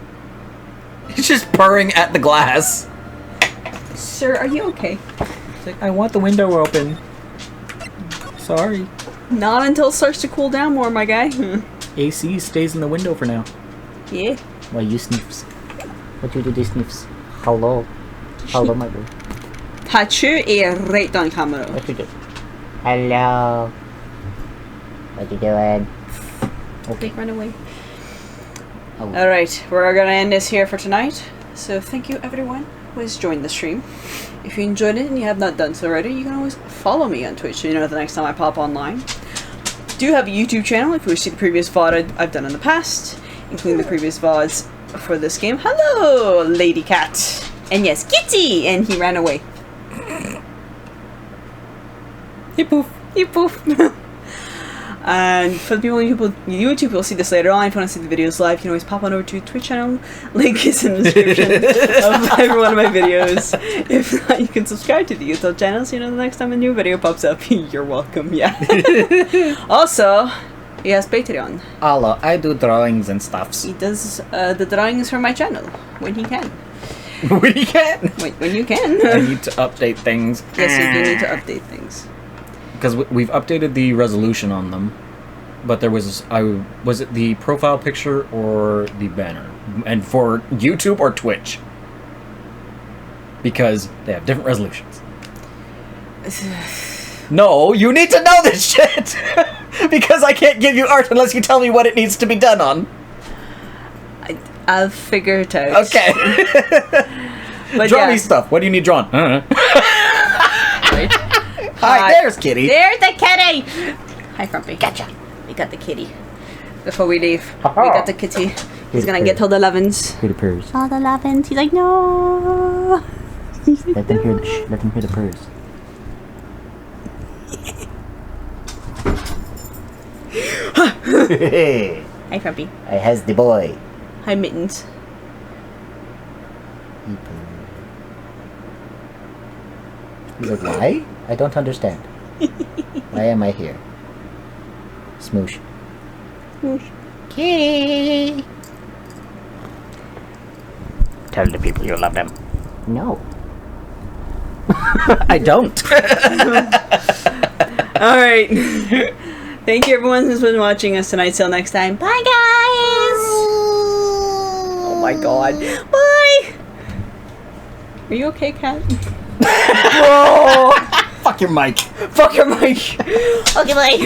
He's just purring at the glass. Sir, are you okay? It's like, I want the window open. Sorry. Not until it starts to cool down more, my guy. AC stays in the window for now. Yeah. Why you sniffs? What you do these sniffs? Hello. Hello, my boy. Hachu är right on camera. What you do? Hello. What you doing? Okay, run away. Oh. Alright, we're gonna end this here for tonight. So thank you everyone who always join the stream. If you enjoyed it and you have not done so already, you can always follow me on Twitch so you know the next time I pop online. Do have a YouTube channel if you wish to see the previous VOD I've done in the past, including the previous VODs for this game. Hello, Lady Cat! And yes, Kitty! And he ran away. He poof. You poof. And for the people on YouTube will see this later on. If you want to see the videos live, you can always pop on over to the Twitch channel. Link is in the description of every one of my videos. If not, you can subscribe to the YouTube channel so you know the next time a new video pops up. You're welcome, yeah. Also, he has Patreon. Hello, I do drawings and stuffs. He does the drawings for my channel when he can. When you can. When you can. I need to update things. Yes, you do need to update things. Because we've updated the resolution on them, but there was was it the profile picture or the banner, and for YouTube or Twitch, because they have different resolutions. No, you need to know this shit because I can't give you art unless you tell me what it needs to be done on. I'll figure it out. Okay. But Draw yeah. me stuff. What do you need drawn? Right. Hi, there's Kitty. There's the kitty! Hi, Frumpy. Gotcha. We got the kitty. Before we leave, we got the kitty. He's gonna get all the lovins. Hear the purrs. All the lovins. He's like, no! Let them hear the purrs. Hi, Frumpy. I has the boy. Hi, Mittens. He's like, why? I don't understand. Why am I here? Smoosh. Kitty! Tell the people you love them. No. I don't. Alright. Thank you, everyone who's been watching us tonight. Till next time. Bye, guys! Oh my god. Bye! Are you okay, Cat? Fuck your mic. Fuck your mic. Okay, bye.